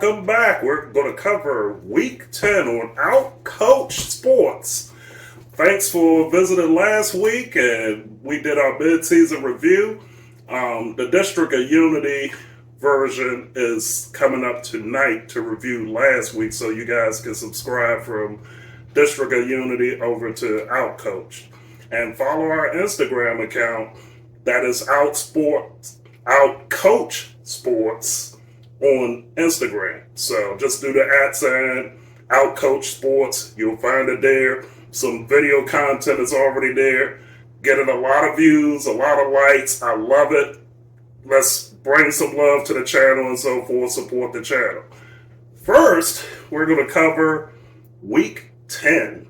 welcome back. We're going to cover Week 10 on Outcoach Sports. Thanks for visiting last week, and we did our mid-season review. The District of Unity version is coming up tonight to review last week, so you guys can subscribe from District of Unity over to Outcoach. And follow our Instagram account, that is Outcoach Sports on Instagram. So just do the @ Outcoach Sports. You'll find it there. Some video content is already there. Getting a lot of views, a lot of likes. I love it. Let's bring some love to the channel and so forth. Support the channel. First, we're going to cover Week 10.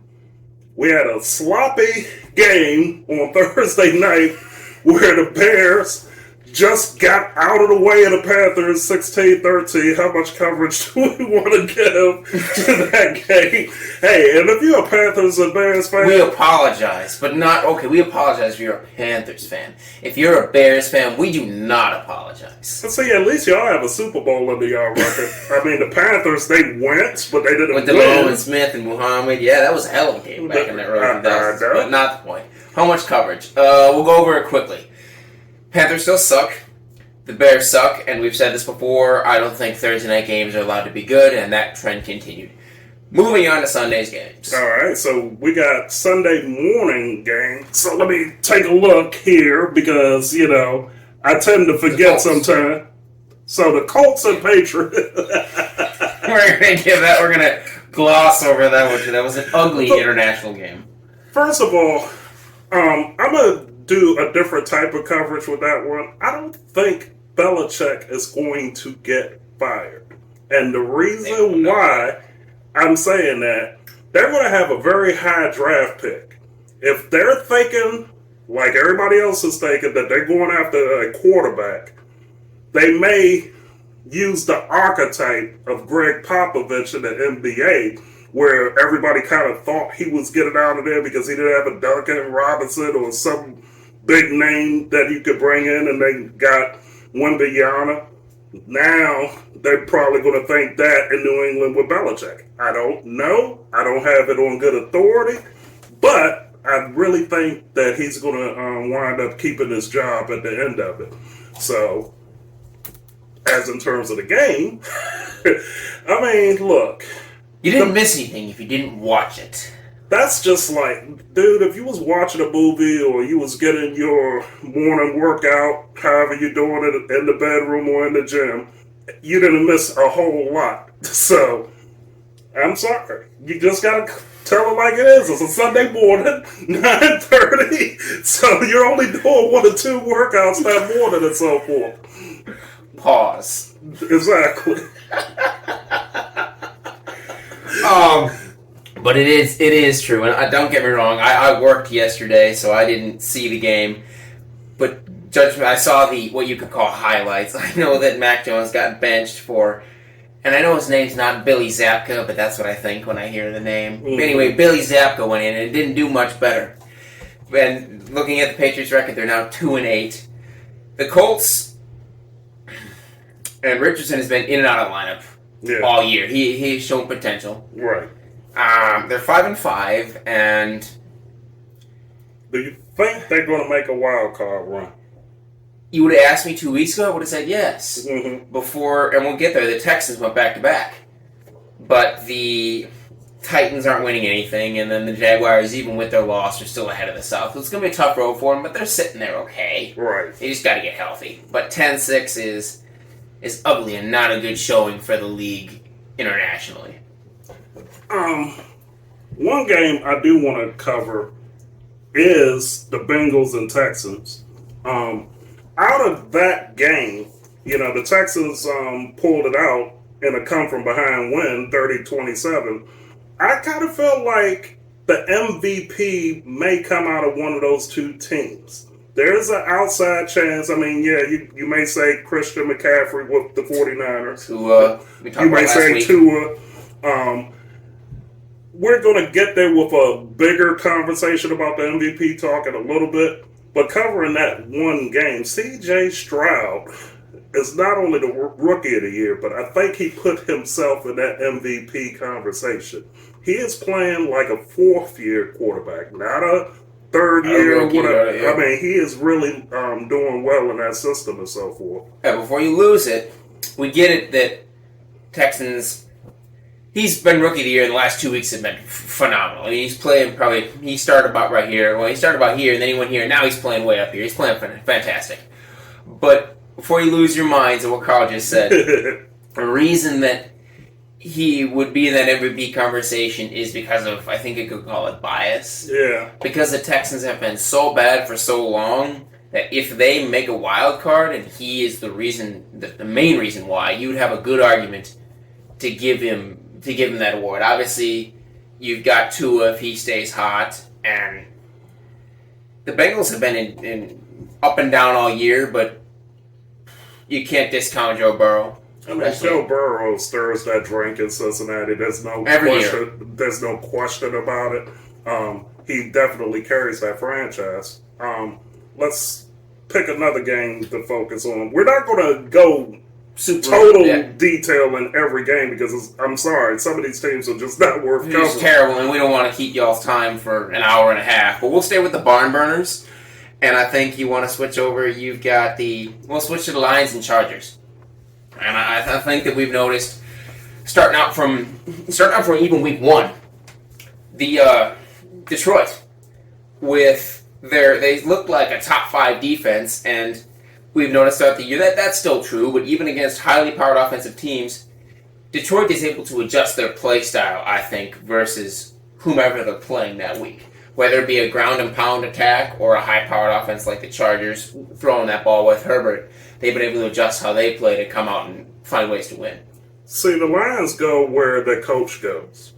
We had a sloppy game on Thursday night where the Bears just got out of the way of the Panthers 16-13. How much coverage do we want to give to that game? Hey, and if you're a Panthers and Bears fan... We apologize, but not... Okay, we apologize if you're a Panthers fan. If you're a Bears fan, we do not apologize. But see, at least y'all have a Super Bowl under y'all record. I mean, the Panthers, they went, but they didn't with win. With DeLone, Smith, and Muhammad. Yeah, that was a hell of a game back in the early 2000s, but not the point. How much coverage? We'll go over it quickly. Panthers still suck. The Bears suck, and we've said this before. I don't think Thursday night games are allowed to be good, and that trend continued. Moving on to Sunday's games. All right, so we got Sunday morning game. So let me take a look here because, you know, I tend to forget sometimes. So the Colts and Patriots. We're going to gloss over that one. That was an ugly international game. First of all, I'm going to do a different type of coverage with that one. I don't think Belichick is going to get fired. And the reason why I'm saying that, they're going to have a very high draft pick. If they're thinking, like everybody else is thinking, that they're going after a quarterback, they may use the archetype of Greg Popovich in the NBA, where everybody kind of thought he was getting out of there because he didn't have a Duncan Robinson or some big name that you could bring in, and they got Wembanyama. Now they're probably going to think that in New England with Belichick. I don't know. I don't have it on good authority, but I really think that he's going to wind up keeping his job at the end of it. So, as in terms of the game, I mean, look. You didn't miss anything if you didn't watch it. That's just like, dude, if you was watching a movie or you was getting your morning workout, however you're doing it in the bedroom or in the gym, you didn't miss a whole lot. So, I'm sorry. You just got to tell it like it is. It's a Sunday morning, 9:30, so you're only doing 1 or 2 workouts that morning and so forth. Pause. Exactly. But it is true, and don't get me wrong, I worked yesterday, so I didn't see the game, but I saw what you could call highlights. I know that Mac Jones got benched for, and I know his name's not Billy Zapka, but that's what I think when I hear the name. Mm-hmm. But anyway, Billy Zapka went in, and it didn't do much better. And looking at the Patriots' record, they're now 2-8. The Colts, and Richardson has been in and out of the lineup all year. He's shown potential. Right. They're 5-5, and do you think they're going to make a wild card run? You would have asked me 2 weeks ago, I would have said yes. Mm-hmm. Before, and we'll get there, the Texans went back-to-back. But the Titans aren't winning anything, and then the Jaguars, even with their loss, are still ahead of the South. So it's going to be a tough road for them, but they're sitting there okay. Right. They just got to get healthy. But 10-6 is ugly and not a good showing for the league internationally. One game I do want to cover is the Bengals and Texans. Out of that game, you know, the Texans pulled it out in a come-from-behind win, 30-27. I kind of felt like the MVP may come out of one of those two teams. There's an outside chance. I mean, yeah, you may say Christian McCaffrey with the 49ers. You may say Tua. We're going to get there with a bigger conversation about the MVP talk in a little bit. But covering that one game, C.J. Stroud is not only the rookie of the year, but I think he put himself in that MVP conversation. He is playing like a fourth-year quarterback, not a third year. I mean, he is really doing well in that system and so forth. Yeah, before you lose it, we get it that Texans. He's been rookie of the year. The last 2 weeks have been phenomenal. I mean, he's playing he started about right here. Well, he started about here, and then he went here, and now he's playing way up here. He's playing fantastic. But before you lose your minds at what Carl just said, the reason that he would be in that MVP conversation is because of, I think you could call it bias. Yeah. Because the Texans have been so bad for so long that if they make a wild card and he is the reason, the main reason why, you would have a good argument to give him that award. Obviously, you've got Tua if he stays hot, and the Bengals have been in up and down all year, but you can't discount Joe Burrow. I mean, Joe Burrow stirs that drink in Cincinnati. There's no question about it. He definitely carries that franchise. Let's pick another game to focus on. We're not going to go detail in every game because I'm sorry, some of these teams are just not worth covering. It's terrible, and we don't want to keep y'all's time for an hour and a half. But we'll stay with the barn burners, and I think you want to switch over. We'll switch to the Lions and Chargers. And I think that we've noticed, starting out from even week one, the Detroit, they look like a top 5 defense, and we've noticed throughout the year that's still true, but even against highly powered offensive teams, Detroit is able to adjust their play style, I think, versus whomever they're playing that week. Whether it be a ground and pound attack or a high-powered offense like the Chargers throwing that ball with Herbert, they've been able to adjust how they play to come out and find ways to win. See, the Lions go where their coach goes.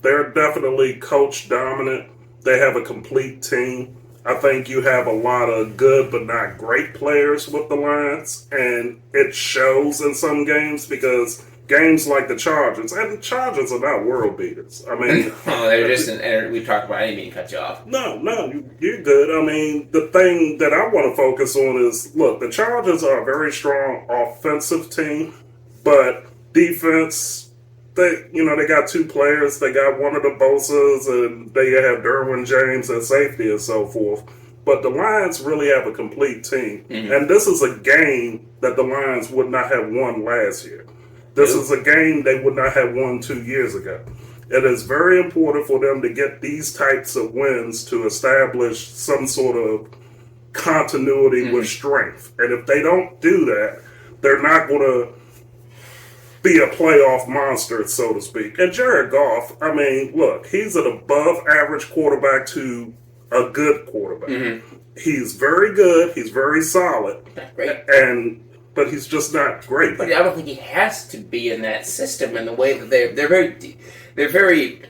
They're definitely coach dominant. They have a complete team. I think you have a lot of good but not great players with the Lions, and it shows in some games because games like the Chargers, and the Chargers are not world beaters. I mean, they're just we talked about. I didn't mean to cut you off. No, you're good. I mean, the thing that I want to focus on is, look, the Chargers are a very strong offensive team, but defense. They got 2 players. They got one of the Bosa's, and they have Derwin James at safety and so forth. But the Lions really have a complete team. Mm-hmm. And this is a game that the Lions would not have won last year. This is a game they would not have won 2 years ago. It is very important for them to get these types of wins to establish some sort of continuity with strength. And if they don't do that, they're not going to be a playoff monster, so to speak. And Jared Goff, I mean, look, he's an above-average quarterback to a good quarterback. Mm-hmm. He's very good. He's very solid. Great. But he's just not great. But I don't think he has to be in that system in the way that they're very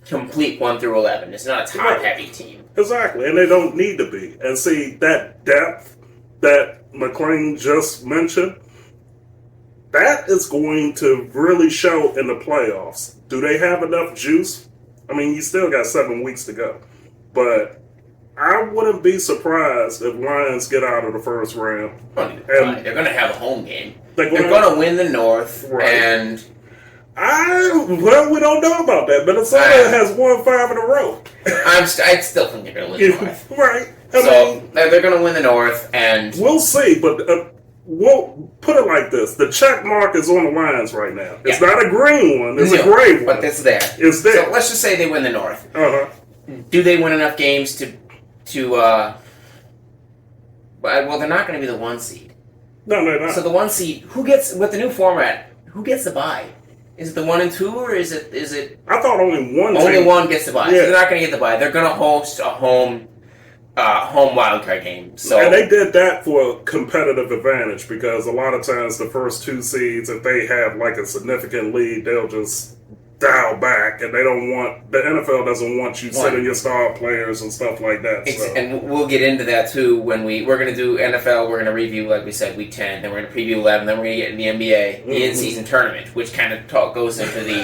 complete 1 through 11. It's not a top-heavy team. Exactly, and they don't need to be. And see, that depth that Mclain just mentioned, that is going to really show in the playoffs. Do they have enough juice? I mean, you still got 7 weeks to go. But I wouldn't be surprised if Lions get out of the first round. They're going to have a home game. They're going to win the North. Right. And we don't know about that. Minnesota has won 5 in a row. I still think they're going to win the North. Right. They're going to win the North, and we'll see. But we'll put it like this: the check mark is on the Lions right now. It's not a green one; it's a gray one. But it's there. It's there. So let's just say they win the North. Do they win enough games to? Well, they're not going to be the 1 seed. No, they're not. So the 1 seed, who gets with the new format? Who gets the bye? Is it the 1 and 2, or is it? I thought only one. Only one gets the bye. Yeah. So they're not going to get the bye. They're going to host a home wildcard game. So, and they did that for a competitive advantage because a lot of times the first 2 seeds, if they have like a significant lead, they'll just dial back, and the NFL doesn't want you sitting your star players and stuff like that. So. And we'll get into that too when we're going to do NFL. We're going to review, like we said, Week 10. Then we're going to preview 11. Then we're going to get in the NBA, the in-season tournament, which kind of goes into the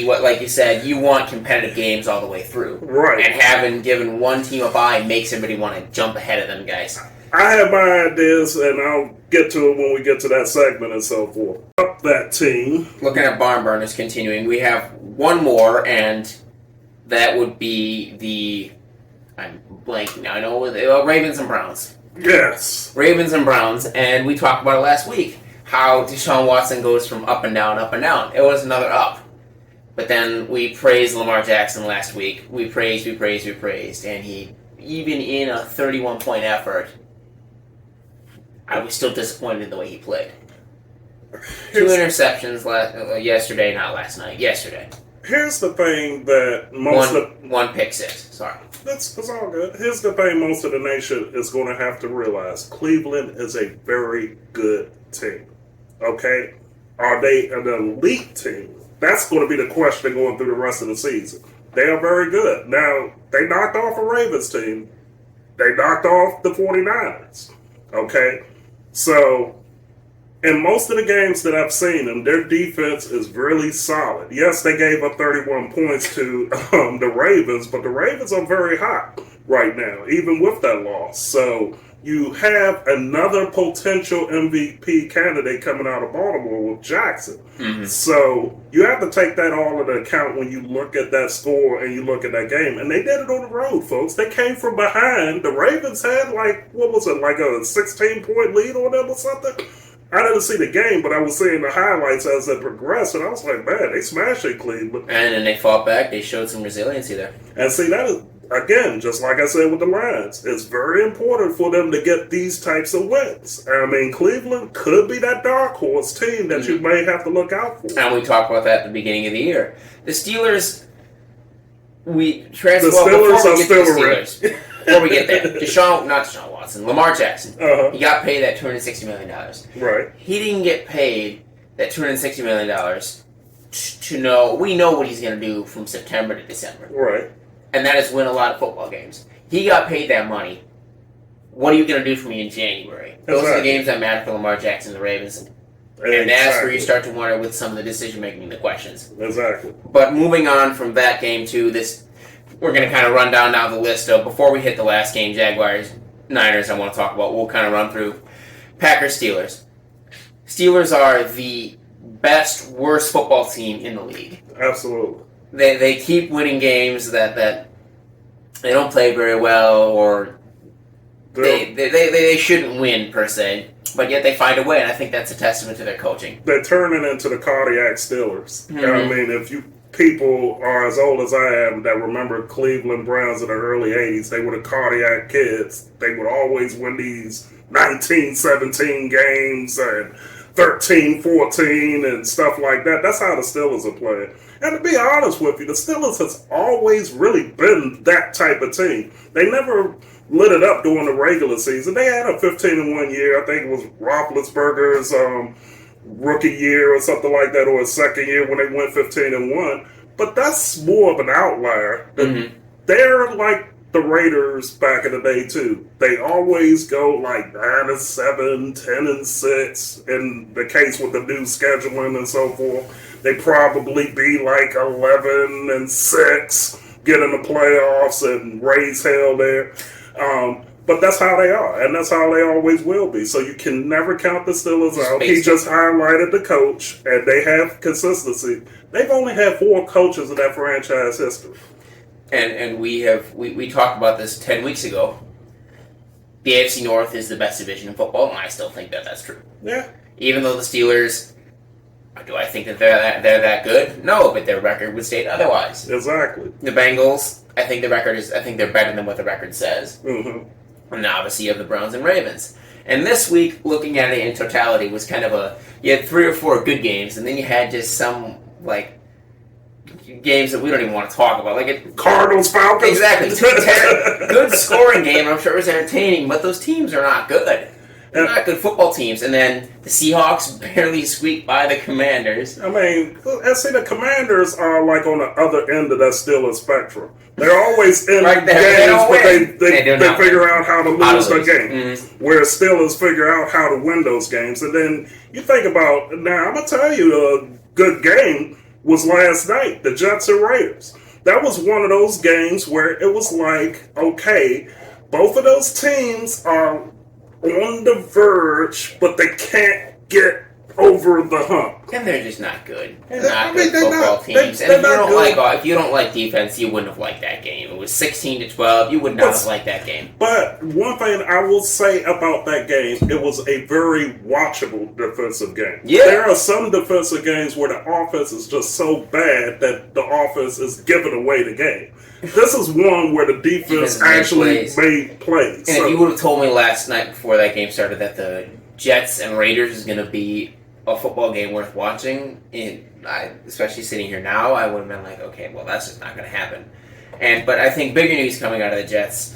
what, like you said, you want competitive games all the way through, right? And having given one team a bye makes everybody want to jump ahead of them guys. I have my ideas, and I'll get to it when we get to that segment and so forth. Up that team. Looking at barn burners continuing, we have one more, and that would be the... I'm blanking now. I know Ravens and Browns. Yes. Ravens and Browns, and we talked about it last week, how Deshaun Watson goes from up and down, up and down. It was another up. But then we praised Lamar Jackson last week. We praised, and he, even in a 31-point effort, I was still disappointed in the way he played. 2 interceptions yesterday, not last night, yesterday. Here's the thing that one pick six, sorry. That's all good. Here's the thing most of the nation is going to have to realize. Cleveland is a very good team. Okay? Are they an elite team? That's going to be the question going through the rest of the season. They are very good. Now, they knocked off a Ravens team. They knocked off the 49ers. Okay? So, in most of the games that I've seen them, their defense is really solid. Yes, they gave up 31 points to the Ravens, but the Ravens are very hot right now, even with that loss. So you have another potential MVP candidate coming out of Baltimore with Jackson. Mm-hmm. So you have to take that all into account when you look at that score and you look at that game. And they did it on the road, folks. They came from behind. The Ravens had like a 16-point lead on them or something? I didn't see the game, but I was seeing the highlights as it progressed, and I was like, man, they smashed it, Cleveland. And then they fought back. They showed some resiliency there. And see, that is, again, just like I said with the Lions, it's very important for them to get these types of wins. I mean, Cleveland could be that dark horse team that you may have to look out for. And we talked about that at the beginning of the year. The Steelers, Before we get there, not Deshaun Watson, Lamar Jackson. He got paid that $260 million. Right. He didn't get paid that $260 million to know, we know what he's going to do from September to December. Right. And that is win a lot of football games. He got paid that money. What are you going to do for me in January? Those are the games that matter for Lamar Jackson and the Ravens. And that's where you start to wonder with some of the decision-making and the questions. Exactly. But moving on from that game to this, we're going to kind of run down now the list of, before we hit the last game, Jaguars, Niners, I want to talk about. We'll kind of run through Packers, Steelers. Steelers are the best, worst football team in the league. Absolutely. They keep winning games that they don't play very well, or they shouldn't win, per se. But yet they find a way, and I think that's a testament to their coaching. They're turning into the cardiac Steelers. Mm-hmm. I mean, if you people are as old as I am that remember Cleveland Browns in the early 80s, they were the cardiac kids. They would always win these 19-17 games and 13-14 and stuff like that. That's how the Steelers are playing. And to be honest with you, the Steelers has always really been that type of team. They never lit it up during the regular season. They had a 15-1 year. I think it was Roethlisberger's rookie year or something like that, or his second year when they went 15-1. But that's more of an outlier. Mm-hmm. They're like the Raiders back in the day too. They always go like 9-7, 10-6. In the case with the new scheduling and so forth, they probably be like 11-6, get in the playoffs and raise hell there. But that's how they are, and that's how they always will be. So you can never count the Steelers out. He just highlighted the coach, and they have consistency. They've only had 4 coaches in that franchise history. And we talked about this 10 weeks ago. The AFC North is the best division in football, and I still think that that's true. Yeah. Even though the Steelers, do I think that they're that good? No, but their record would state otherwise. Exactly. The Bengals, I think they're better than what the record says. Mm-hmm. And obviously you have the Browns and Ravens. And this week, looking at it in totality, was kind of you had 3 or 4 good games, and then you had just some, like, games that we don't even want to talk about. Like Cardinals, Falcons. Exactly. Good scoring game. I'm sure it was entertaining, but those teams are not good. They're not good football teams. And then the Seahawks barely squeaked by the Commanders. I mean, see, the Commanders are like on the other end of that Steelers spectrum. They're always in right games, but they figure out how to lose the game. Mm-hmm. Where Steelers figure out how to win those games. And then you think about, now I'm going to tell you, a good game was last night, the Jets and Raiders. That was one of those games where it was like, okay, both of those teams are on the verge, but they can't get over the hump. And they're just not good. They're not good football teams. And if you don't like defense, you wouldn't have liked that game. It was 16-12. You would not have liked that game. But one thing I will say about that game, it was a very watchable defensive game. Yeah. There are some defensive games where the offense is just so bad that the offense is giving away the game. This is one where the defense actually made plays. And if you would have told me last night before that game started that the Jets and Raiders is going to be a football game worth watching, especially sitting here now, I would have been like, okay, well, that's just not going to happen. But I think bigger news coming out of the Jets,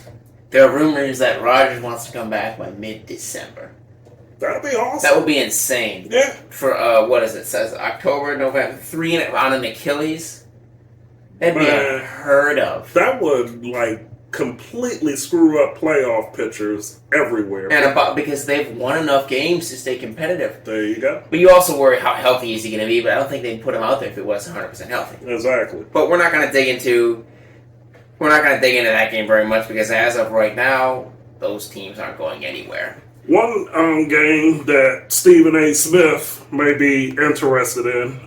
there are rumors that Rodgers wants to come back by mid-December. That'd be awesome. That would be insane. Yeah. For, what is it? It says October, November, 3 on an Achilles? That'd be unheard of. That would, completely screw up playoff pictures everywhere. And because they've won enough games to stay competitive. There you go. But you also worry how healthy is he going to be, but I don't think they'd put him out there if he was 100% healthy. Exactly. But we're not going to dig into that game very much because as of right now, those teams aren't going anywhere. One game that Stephen A. Smith may be interested in,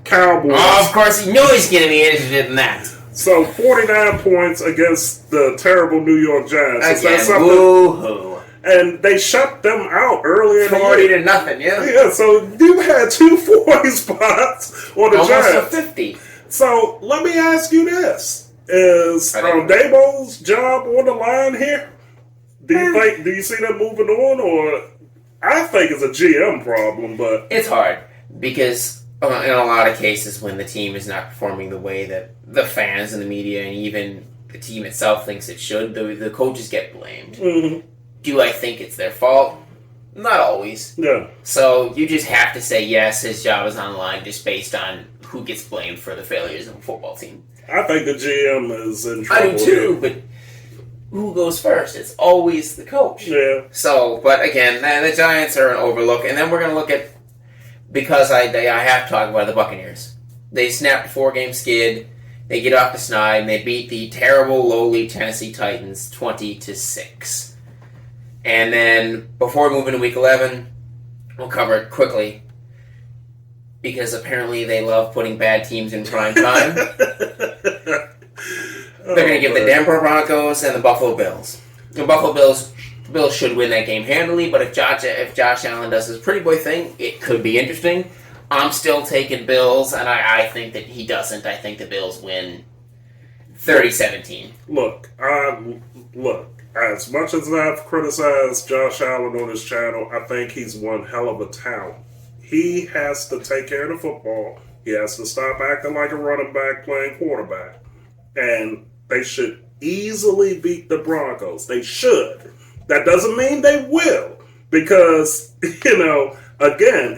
Cowboys. Oh, of course, you know he's going to be interested in that. So 49 points against the terrible New York Giants. Again, woo-hoo. And they shut them out earlier in the year. 40-0, yeah. Yeah, so you had 2 40 spots on the Almost Giants. Almost a 50. So let me ask you this. Is Daboll's job on the line here? Do you see them moving on, or I think it's a GM problem, but it's hard because in a lot of cases when the team is not performing the way that the fans and the media and even the team itself thinks it should, the coaches get blamed. Mm-hmm. Do I think it's their fault? Not always. Yeah. So you just have to say yes, his job is on the line just based on who gets blamed for the failures of a football team. I think the GM is in trouble. I do too, but who goes first? It's always the coach. Yeah. So, but again, the Giants are an overlook, and then we're going to look at, because I have to talk about the Buccaneers. They snapped a 4-game skid. They get off the snide, and they beat the terrible, lowly Tennessee Titans 20-6. And then, before we move into Week 11, we'll cover it quickly, because apparently they love putting bad teams in prime time. They're going to give the Denver Broncos and the Buffalo Bills. The Buffalo Bills should win that game handily, but if Josh Allen does his pretty boy thing, it could be interesting. I'm still taking Bills, and I think that he doesn't. I think the Bills win 30-17. Look, as much as I've criticized Josh Allen on his channel, I think he's one hell of a talent. He has to take care of the football. He has to stop acting like a running back playing quarterback. And they should easily beat the Broncos. They should. That doesn't mean they will. Because, again,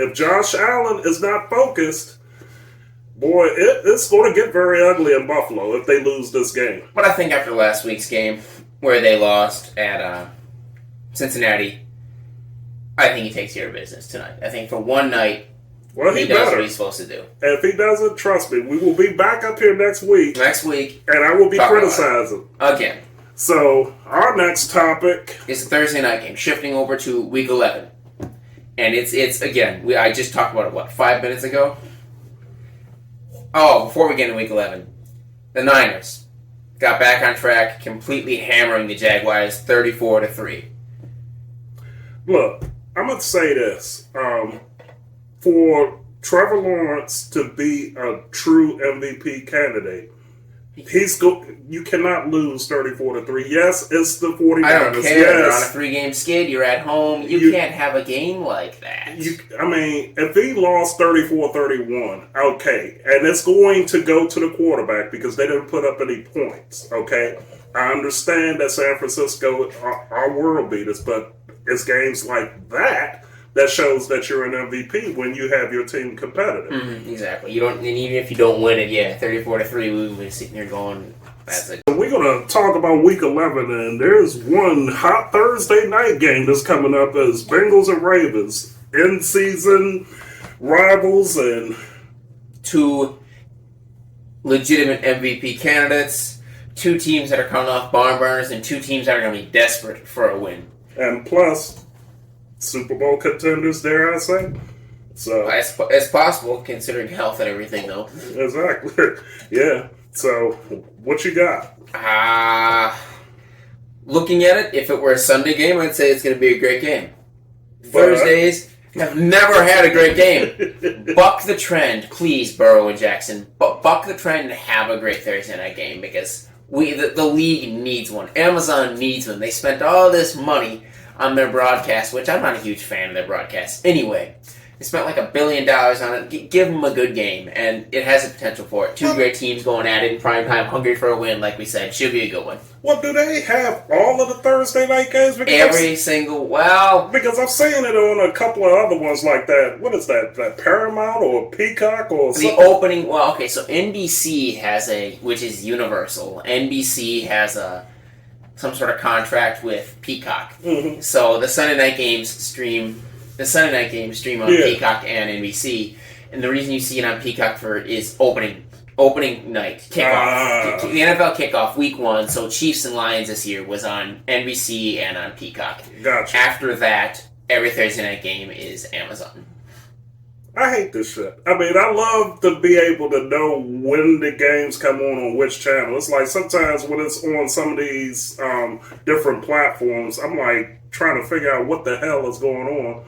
if Josh Allen is not focused, boy, it's going to get very ugly in Buffalo if they lose this game. But I think after last week's game, where they lost at Cincinnati, I think he takes care of business tonight. I think for one night, he does what he's supposed to do. And if he doesn't, trust me, we will be back up here next week. And I will be criticizing. Again. So, our next topic is the Thursday night game, shifting over to Week 11. And it's again, I just talked about it, 5 minutes ago? Oh, before we get into Week 11, the Niners got back on track, completely hammering the Jaguars 34-3. Look, I'm going to say this. For Trevor Lawrence to be a true MVP candidate, you cannot lose 34-3. Yes, it's the 49ers. I don't care. Yes. You're on a 3-game skid. You're at home. You can't have a game like that. If he lost 34-31, okay, and it's going to go to the quarterback because they didn't put up any points, okay? I understand that San Francisco are world beaters, but it's games like that shows that you're an MVP when you have your team competitive. Mm-hmm, exactly. You don't, and even if you don't win it, 34-3, we'll be sitting here going, that's it. So we're going to talk about Week 11, and there's one hot Thursday night game that's coming up as Bengals and Ravens, in-season rivals, and 2 legitimate MVP candidates, 2 teams that are coming off barn burners, and 2 teams that are going to be desperate for a win. And plus, Super Bowl contenders, dare I say. So It's possible, considering health and everything, though. Exactly. Yeah. So, what you got? Looking at it, if it were a Sunday game, I'd say it's going to be a great game. Thursdays have never had a great game. Buck the trend, please, Burrow and Jackson. Buck the trend and have a great Thursday night game, because the league needs one. Amazon needs one. They spent all this money on their broadcast, which I'm not a huge fan of their broadcast. Anyway, they spent like $1 billion on it. Give them a good game, and it has the potential for it. Two great teams going at it in prime time, hungry for a win, like we said. Should be a good one. Well, do they have all of the Thursday night games? Every single, because I've seen it on a couple of other ones like that. What is that? That Paramount or Peacock or something? The opening, so NBC has which is Universal. NBC has some sort of contract with Peacock. Mm-hmm. So the Sunday night games stream on Peacock and NBC. And the reason you see it on Peacock is opening night kickoff. The NFL kickoff week 1. So Chiefs and Lions this year was on NBC and on Peacock. Gotcha. After that, every Thursday night game is Amazon. I hate this shit. I mean, I love to be able to know when the games come on which channel. It's like sometimes when it's on some of these different platforms, I'm like trying to figure out what the hell is going on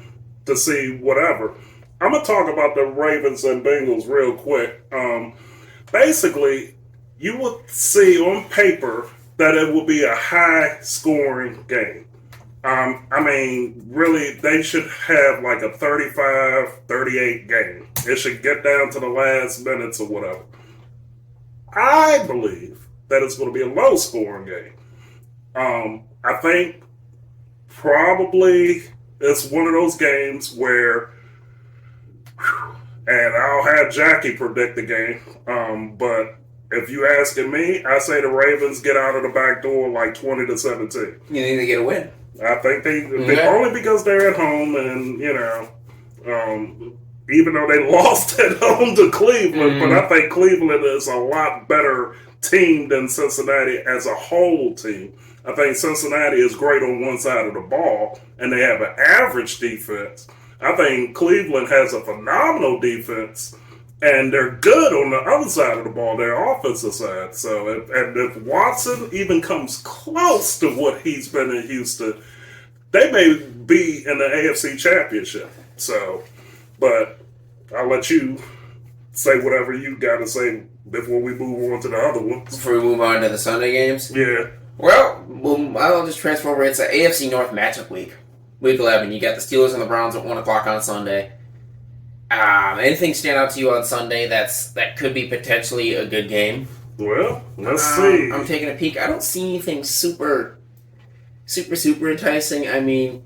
to see whatever. I'm going to talk about the Ravens and Bengals real quick. Basically, you would see on paper that it will be a high-scoring game. I mean, really, they should have like a 35-38 game. It should get down to the last minutes or whatever. I believe that it's going to be a low-scoring game. I think probably it's one of those games where, and I'll have Jackie predict the game, but if you asking me, I say the Ravens get out of the back door like 20-17. You think they get a win? I think they only because they're at home, and even though they lost at home to Cleveland, but I think Cleveland is a lot better team than Cincinnati as a whole team. I think Cincinnati is great on one side of the ball, and they have an average defense. I think Cleveland has a phenomenal defense, and they're good on the other side of the ball, their offensive side. So, if Watson even comes close to what he's been in Houston, they may be in the AFC Championship. So, but I'll let you say whatever you got to say before we move on to the other ones. Before we move on to the Sunday games? Yeah. Well, I'll just transfer over. It's an AFC North matchup week. Week 11. You got the Steelers and the Browns at 1 o'clock on Sunday. Anything stand out to you on Sunday that could be potentially a good game? Well, let's see. I'm taking a peek. I don't see anything super enticing. I mean,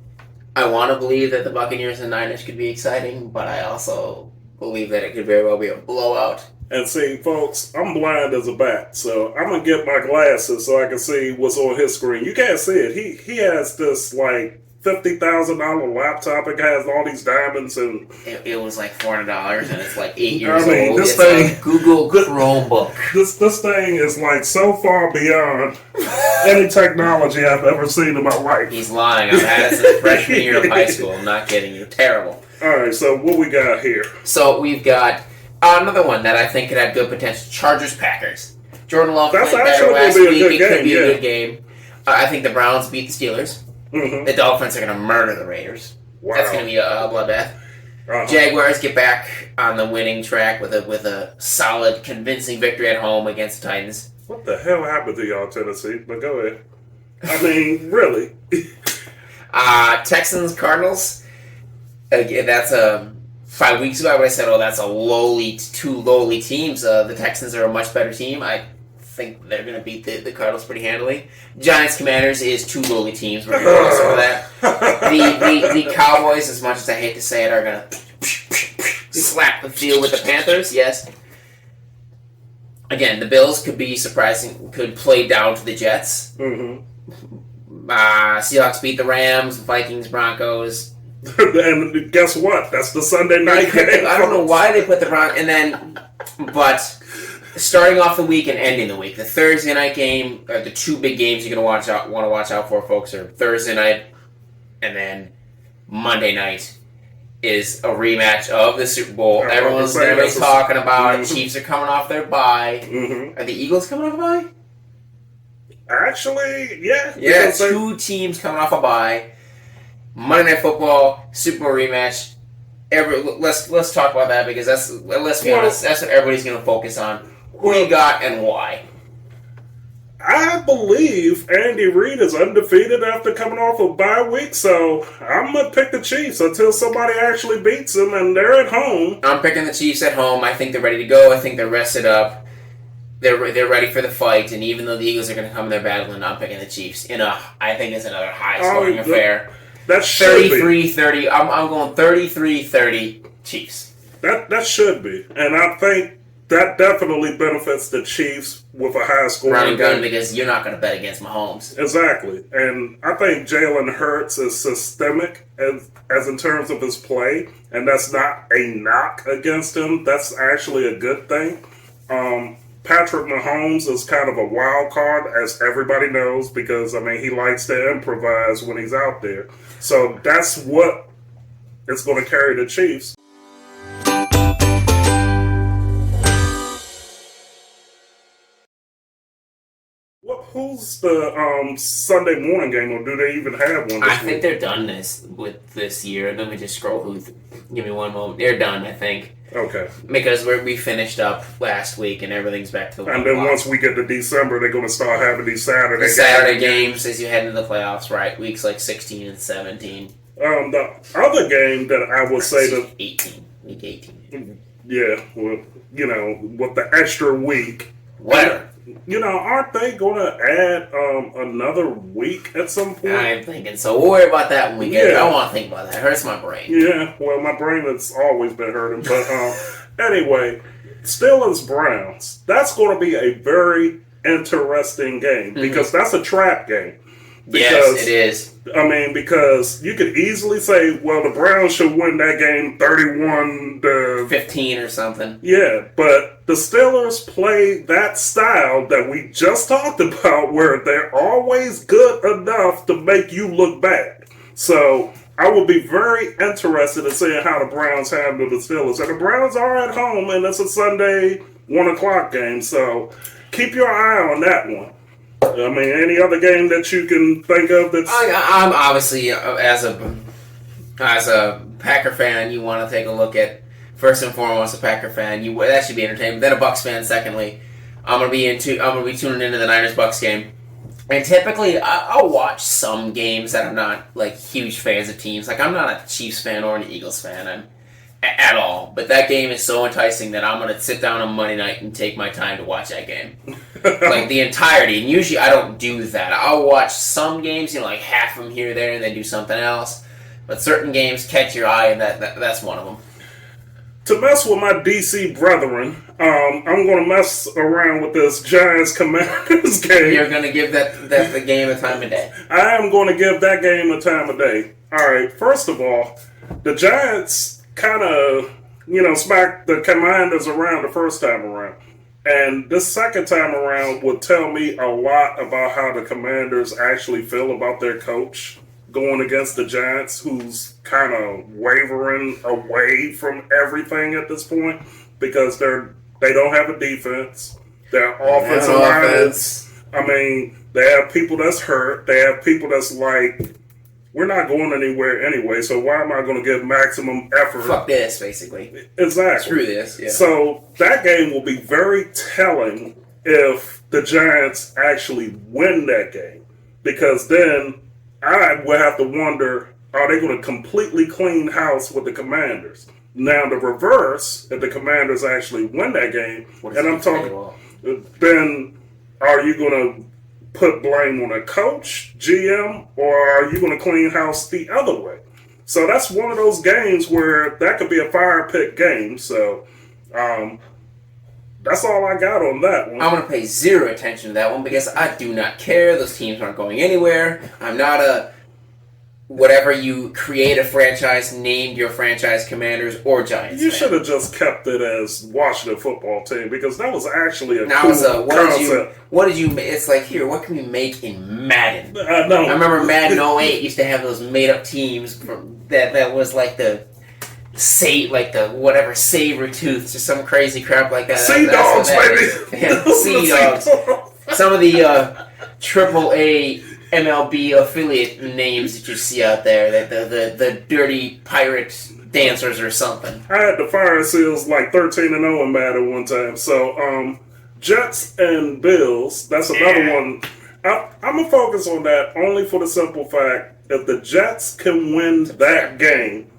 I want to believe that the Buccaneers and Niners could be exciting, but I also believe that it could very well be a blowout. And see, folks, I'm blind as a bat, so I'm going to get my glasses so I can see what's on his screen. You can't see it. He has this, like, $50,000 laptop. It has all these diamonds and it was like $400 and it's like 8 years old. This it's thing, a Google Chromebook. This thing is like so far beyond any technology I've ever seen in my life. He's lying. I've had it since freshman year of high school. I'm not kidding you. Terrible. All right, so what we got here? So we've got another one that I think could have good potential. Chargers-Packers. Jordan Love played better last week. It could be a good game. I think the Browns beat the Steelers. Mm-hmm. The Dolphins are going to murder the Raiders. Wow. That's going to be a bloodbath. Uh-huh. Jaguars get back on the winning track with a solid, convincing victory at home against the Titans. What the hell happened to y'all, Tennessee? But go ahead. I mean, really. Texans, Cardinals. Again, that's 5 weeks ago I would have said, that's two lowly teams. The Texans are a much better team. I think they're going to beat the Cardinals pretty handily. Giants Commanders is two lowly teams. We're going to go over that. The Cowboys, as much as I hate to say it, are going to slap the field with the Panthers. Yes. Again, the Bills could be surprising. Could play down to the Jets. Mm-hmm. Seahawks beat the Rams. Vikings, Broncos. And guess what? That's the Sunday night game. I don't know why they put the Broncos. But starting off the week and ending the week, the Thursday night game, the two big games you're going to want to watch out for, folks, are Thursday night, and then Monday night is a rematch of the Super Bowl. Everyone's going to be talking about it. Chiefs are coming off their bye. Are the Eagles coming off a bye? Actually, yeah. Yeah, two teams coming off a bye. Monday Night Football, Super Bowl rematch. Let's talk about that because let's be honest, that's what everybody's going to focus on. Who you got and why? I believe Andy Reid is undefeated after coming off a bye week, so I'm going to pick the Chiefs until somebody actually beats them and they're at home. I'm picking the Chiefs at home. I think they're ready to go. I think they're rested up. They're ready for the fight, and even though the Eagles are going to come in there battling, I'm picking the Chiefs. I think it's another high-scoring affair. That should 33-30. I'm going 33-30 Chiefs. That should be. And I think that definitely benefits the Chiefs with a high score. Running gun because you're not going to bet against Mahomes. Exactly. And I think Jalen Hurts is systemic as in terms of his play, and that's not a knock against him. That's actually a good thing. Patrick Mahomes is kind of a wild card, as everybody knows, because, he likes to improvise when he's out there. So that's what is going to carry the Chiefs. Who's the Sunday morning game, or do they even have one I think they're done with this year. Let me just scroll give me one moment. They're done, I think. Okay. Because we finished up last week and everything's back to the And then once we get to December, they're going to start having these Saturday games as you head into the playoffs, right? Weeks like 16 and 17. The other game that I would say that 18. Week 18. Yeah, well, with the extra week. Whatever. Aren't they going to add another week at some point? I'm thinking so. We'll worry about that when we get it. I don't want to think about that. It hurts my brain. Yeah, well, my brain has always been hurting. But anyway, Steelers-Browns. That's going to be a very interesting game because that's a trap game. Yes, it is. Because you could easily say, well, the Browns should win that game 31-15 or something. Yeah, but the Steelers play that style that we just talked about where they're always good enough to make you look bad. So I would be very interested in seeing how the Browns handle the Steelers. And the Browns are at home, and it's a Sunday 1 o'clock game, so keep your eye on that one. Any other game that you can think of that's... I'm obviously, as a Packer fan, you want to take a look at, first and foremost, a Packer fan. That should be entertaining. Then a Bucs fan, secondly. I'm gonna be tuning into the Niners-Bucs game. And typically, I'll watch some games that I'm not, huge fans of teams. I'm not a Chiefs fan or an Eagles fan at all. But that game is so enticing that I'm going to sit down on Monday night and take my time to watch that game. The entirety. And usually I don't do that. I'll watch some games, half of them here or there, and then do something else. But certain games catch your eye, and that's one of them. To mess with my DC brethren, I'm going to mess around with this Giants-Commanders game. You're going to give that the game a time of day. I am going to give that game a time of day. All right, first of all, the Giants kind of, smacked the Commanders around the first time around. And this second time around would tell me a lot about how the Commanders actually feel about their coach going against the Giants, who's kind of wavering away from everything at this point because they don't have a defense. Their offensive line, they have people that's hurt. They have people that's we're not going anywhere anyway, so why am I going to give maximum effort? Fuck this, basically. Exactly. Screw this, yeah. So that game will be very telling if the Giants actually win that game. Because then I will have to wonder, are they going to completely clean house with the Commanders? Now, the reverse, if the Commanders actually win that game, and I'm talking, then are you going to put blame on a coach, GM, or are you going to clean house the other way? So that's one of those games where that could be a fire pit game. So that's all I got on that one. I'm going to pay zero attention to that one because I do not care. Those teams aren't going anywhere. I'm not a whatever you create a franchise named your franchise Commanders or Giants. You should have just kept it as Washington Football Team because that was actually a now cool it's concept. what did you? It's like here. What can we make in Madden? I know. I remember Madden 08 used to have those made up teams that was like the whatever saber tooths or some crazy crap like that. Sea Dogs, baby. Yeah, Sea Dogs. Some of the AAA MLB affiliate names that you see out there, the dirty pirate dancers or something. I had the Fire Seals like 13-0 in Madden one time. So, Jets and Bills, that's another one. I'm going to focus on that only for the simple fact if the Jets can win that game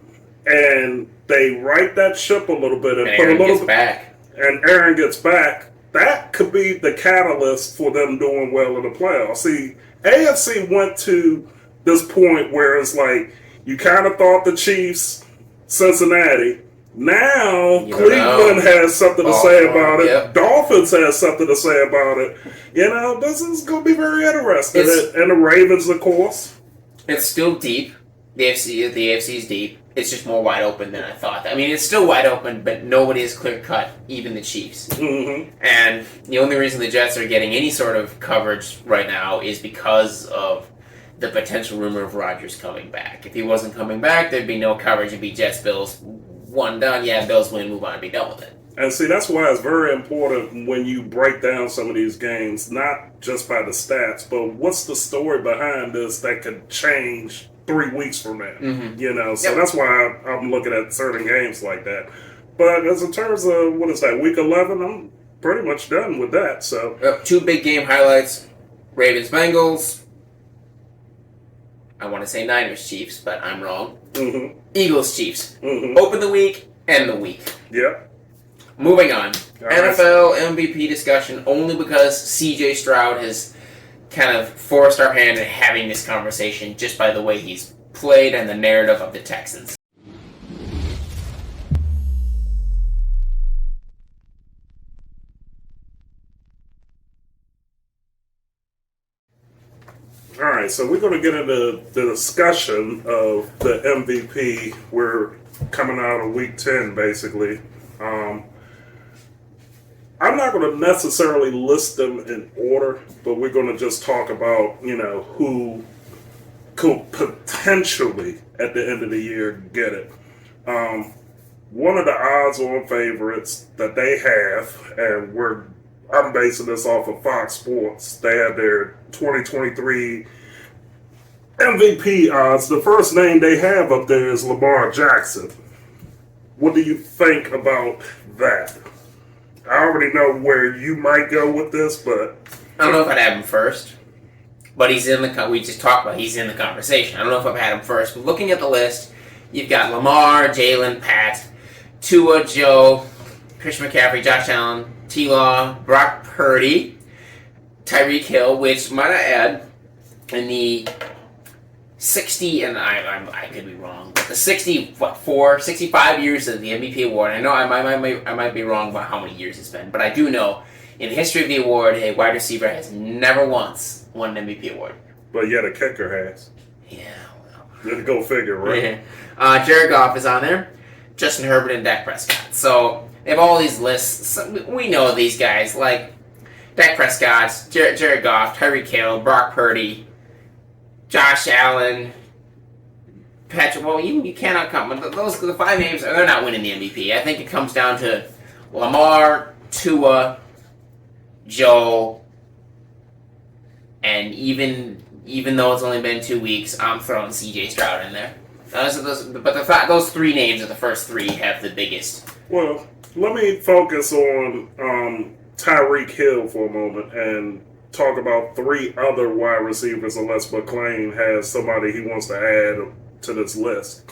and they right that ship a little bit and put a little bit back. And Aaron gets back, that could be the catalyst for them doing well in the playoffs. See, AFC went to this point where it's like you kind of thought the Chiefs, Cincinnati. Now Cleveland has something to say about it. Yep. Dolphins has something to say about it. This is going to be very interesting. And the Ravens, of course. It's still deep. The AFC is deep. It's just more wide open than I thought. I mean, it's still wide open, but nobody is clear cut, even the Chiefs. Mm-hmm. And the only reason the Jets are getting any sort of coverage right now is because of the potential rumor of Rodgers coming back. If he wasn't coming back, there'd be no coverage. It'd be Jets, Bills, one done. Yeah, Bills win, move on, and be done with it. And see, that's why it's very important when you break down some of these games, not just by the stats, but what's the story behind this that could change 3 weeks from now. Mm-hmm. So that's why I'm looking at certain games like that. But as in terms of, what is that, week 11, I'm pretty much done with that. So 2 big game highlights, Ravens-Bengals. I want to say Niners-Chiefs, but I'm wrong. Mm-hmm. Eagles-Chiefs. Mm-hmm. Open the week, end the week. Yep. Moving on. All right. NFL MVP discussion only because CJ Stroud has kind of forced our hand in having this conversation just by the way he's played and the narrative of the Texans. All right, so we're going to get into the discussion of the MVP. We're coming out of week 10, basically. I'm not going to necessarily list them in order, but we're going to just talk about, who could potentially, at the end of the year, get it. One of the odds-on favorites that they have, and I'm basing this off of Fox Sports, they have their 2023 MVP odds. The first name they have up there is Lamar Jackson. What do you think about that? I already know where you might go with this, but I don't know if I'd have him first, but he's in the. We just talked about he's in the conversation. I don't know if I've had him first, but looking at the list, you've got Lamar, Jalen, Pat, Tua, Joe, Christian McCaffrey, Josh Allen, T-Law, Brock Purdy, Tyreek Hill, which might I add, in the 60, and I could be wrong, but the 65 years of the MVP award. I know I might be wrong about how many years it's been, but I do know in the history of the award, a wide receiver has never once won an MVP award. But yet a kicker has. Yeah, well. Let's go figure, right? Yeah. Jared Goff is on there, Justin Herbert, and Dak Prescott. So they have all these lists. So we know these guys like Dak Prescott, Jared Goff, Tyreek Hill, Brock Purdy, Josh Allen, Patrick. Well, you cannot come. Those the 5 names. They're not winning the MVP. I think it comes down to Lamar, Tua, Joe, and even though it's only been 2 weeks, I'm throwing CJ Stroud in there. Those 3 names are the first 3 have the biggest. Well, let me focus on Tyreek Hill for a moment and talk about 3 other wide receivers unless Mclain has somebody he wants to add to this list.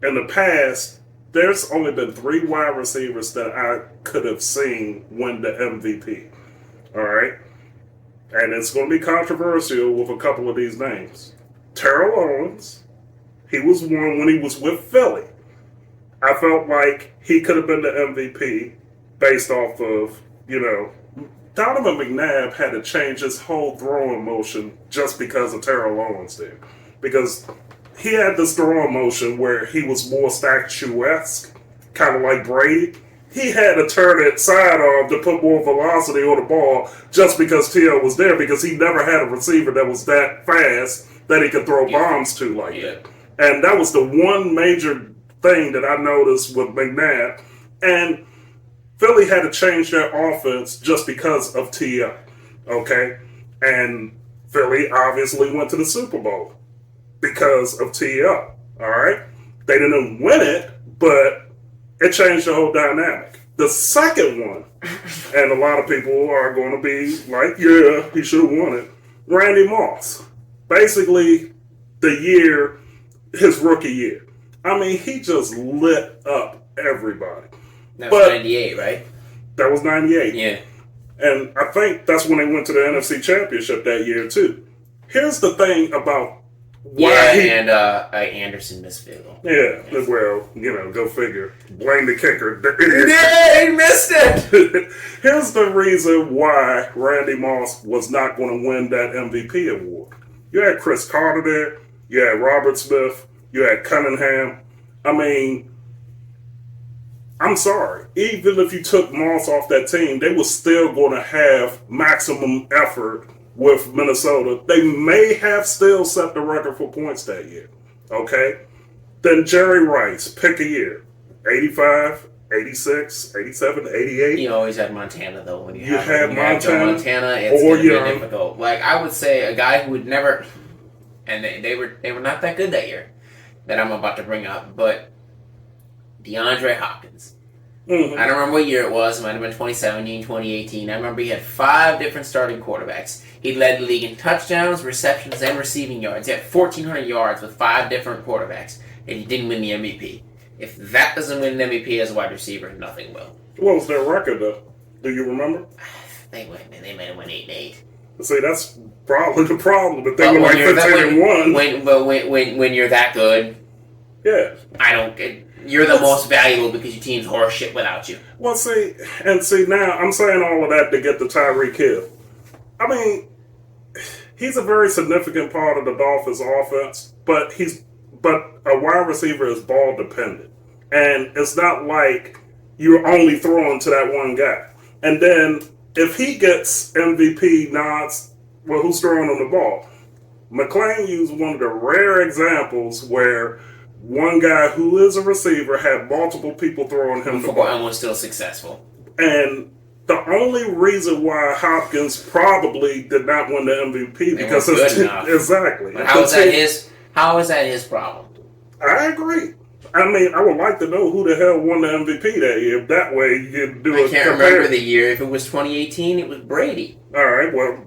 In the past, there's only been 3 wide receivers that I could have seen win the MVP. All right? And it's going to be controversial with a couple of these names. Terrell Owens, he was one when he was with Philly. I felt like he could have been the MVP based off of, Donovan McNabb had to change his whole throwing motion just because of Terrell Owens there. Because he had this throwing motion where he was more statuesque, kind of like Brady. He had to turn it sidearm to put more velocity on the ball just because T.O. was there, because he never had a receiver that was that fast that he could throw bombs to like that. And that was the one major thing that I noticed with McNabb. And Philly had to change their offense just because of T.O. Okay? And Philly obviously went to the Super Bowl because of T.O. All right? They didn't win it, but it changed the whole dynamic. The second one, and a lot of people are going to be like, yeah, he should have won it. Randy Moss. Basically, his rookie year. I mean, he just lit up everybody. That was 98, right? That was 98. Yeah. And I think that's when they went to the NFC Championship that year, too. Here's the thing about why Anderson missed field goal. Yeah, well, go figure. Blame the kicker. Yeah, he missed it! Here's the reason why Randy Moss was not going to win that MVP award. You had Chris Carter there. You had Robert Smith. You had Cunningham. I mean, I'm sorry. Even if you took Moss off that team, they were still going to have maximum effort with Minnesota. They may have still set the record for points that year. Okay? Then Jerry Rice, pick a year. 85, 86, 87, 88. You always had Montana, though. When you had Montana, it's going to be difficult. Like, I would say a guy who would never... And they were not that good that year that I'm about to bring up, but DeAndre Hopkins. Mm-hmm. I don't remember what year it was. It might have been 2017, 2018. I remember he had 5 different starting quarterbacks. He led the league in touchdowns, receptions, and receiving yards. He had 1,400 yards with 5 different quarterbacks, and he didn't win the MVP. If that doesn't win an MVP as a wide receiver, nothing will. What was their record, though? Do you remember? They might have won 8-8. See, that's probably the problem. But they were like 15-1. When you're that good, yeah, you're the most valuable because your team's horse shit without you. Well, see, now I'm saying all of that to get to Tyreek Hill. I mean, he's a very significant part of the Dolphins' offense, but a wide receiver is ball dependent, and it's not like you're only throwing to that one guy. And then if he gets MVP nods, well, who's throwing on the ball? Mclain used one of the rare examples where one guy who is a receiver had multiple people throwing him the ball. And was still successful. And the only reason why Hopkins probably did not win the MVP because it's good enough. Exactly. But how is that his problem? I agree. I mean, I would like to know who the hell won the MVP that year. That way you can do I can't remember the year. If it was 2018, it was Brady. All right, well,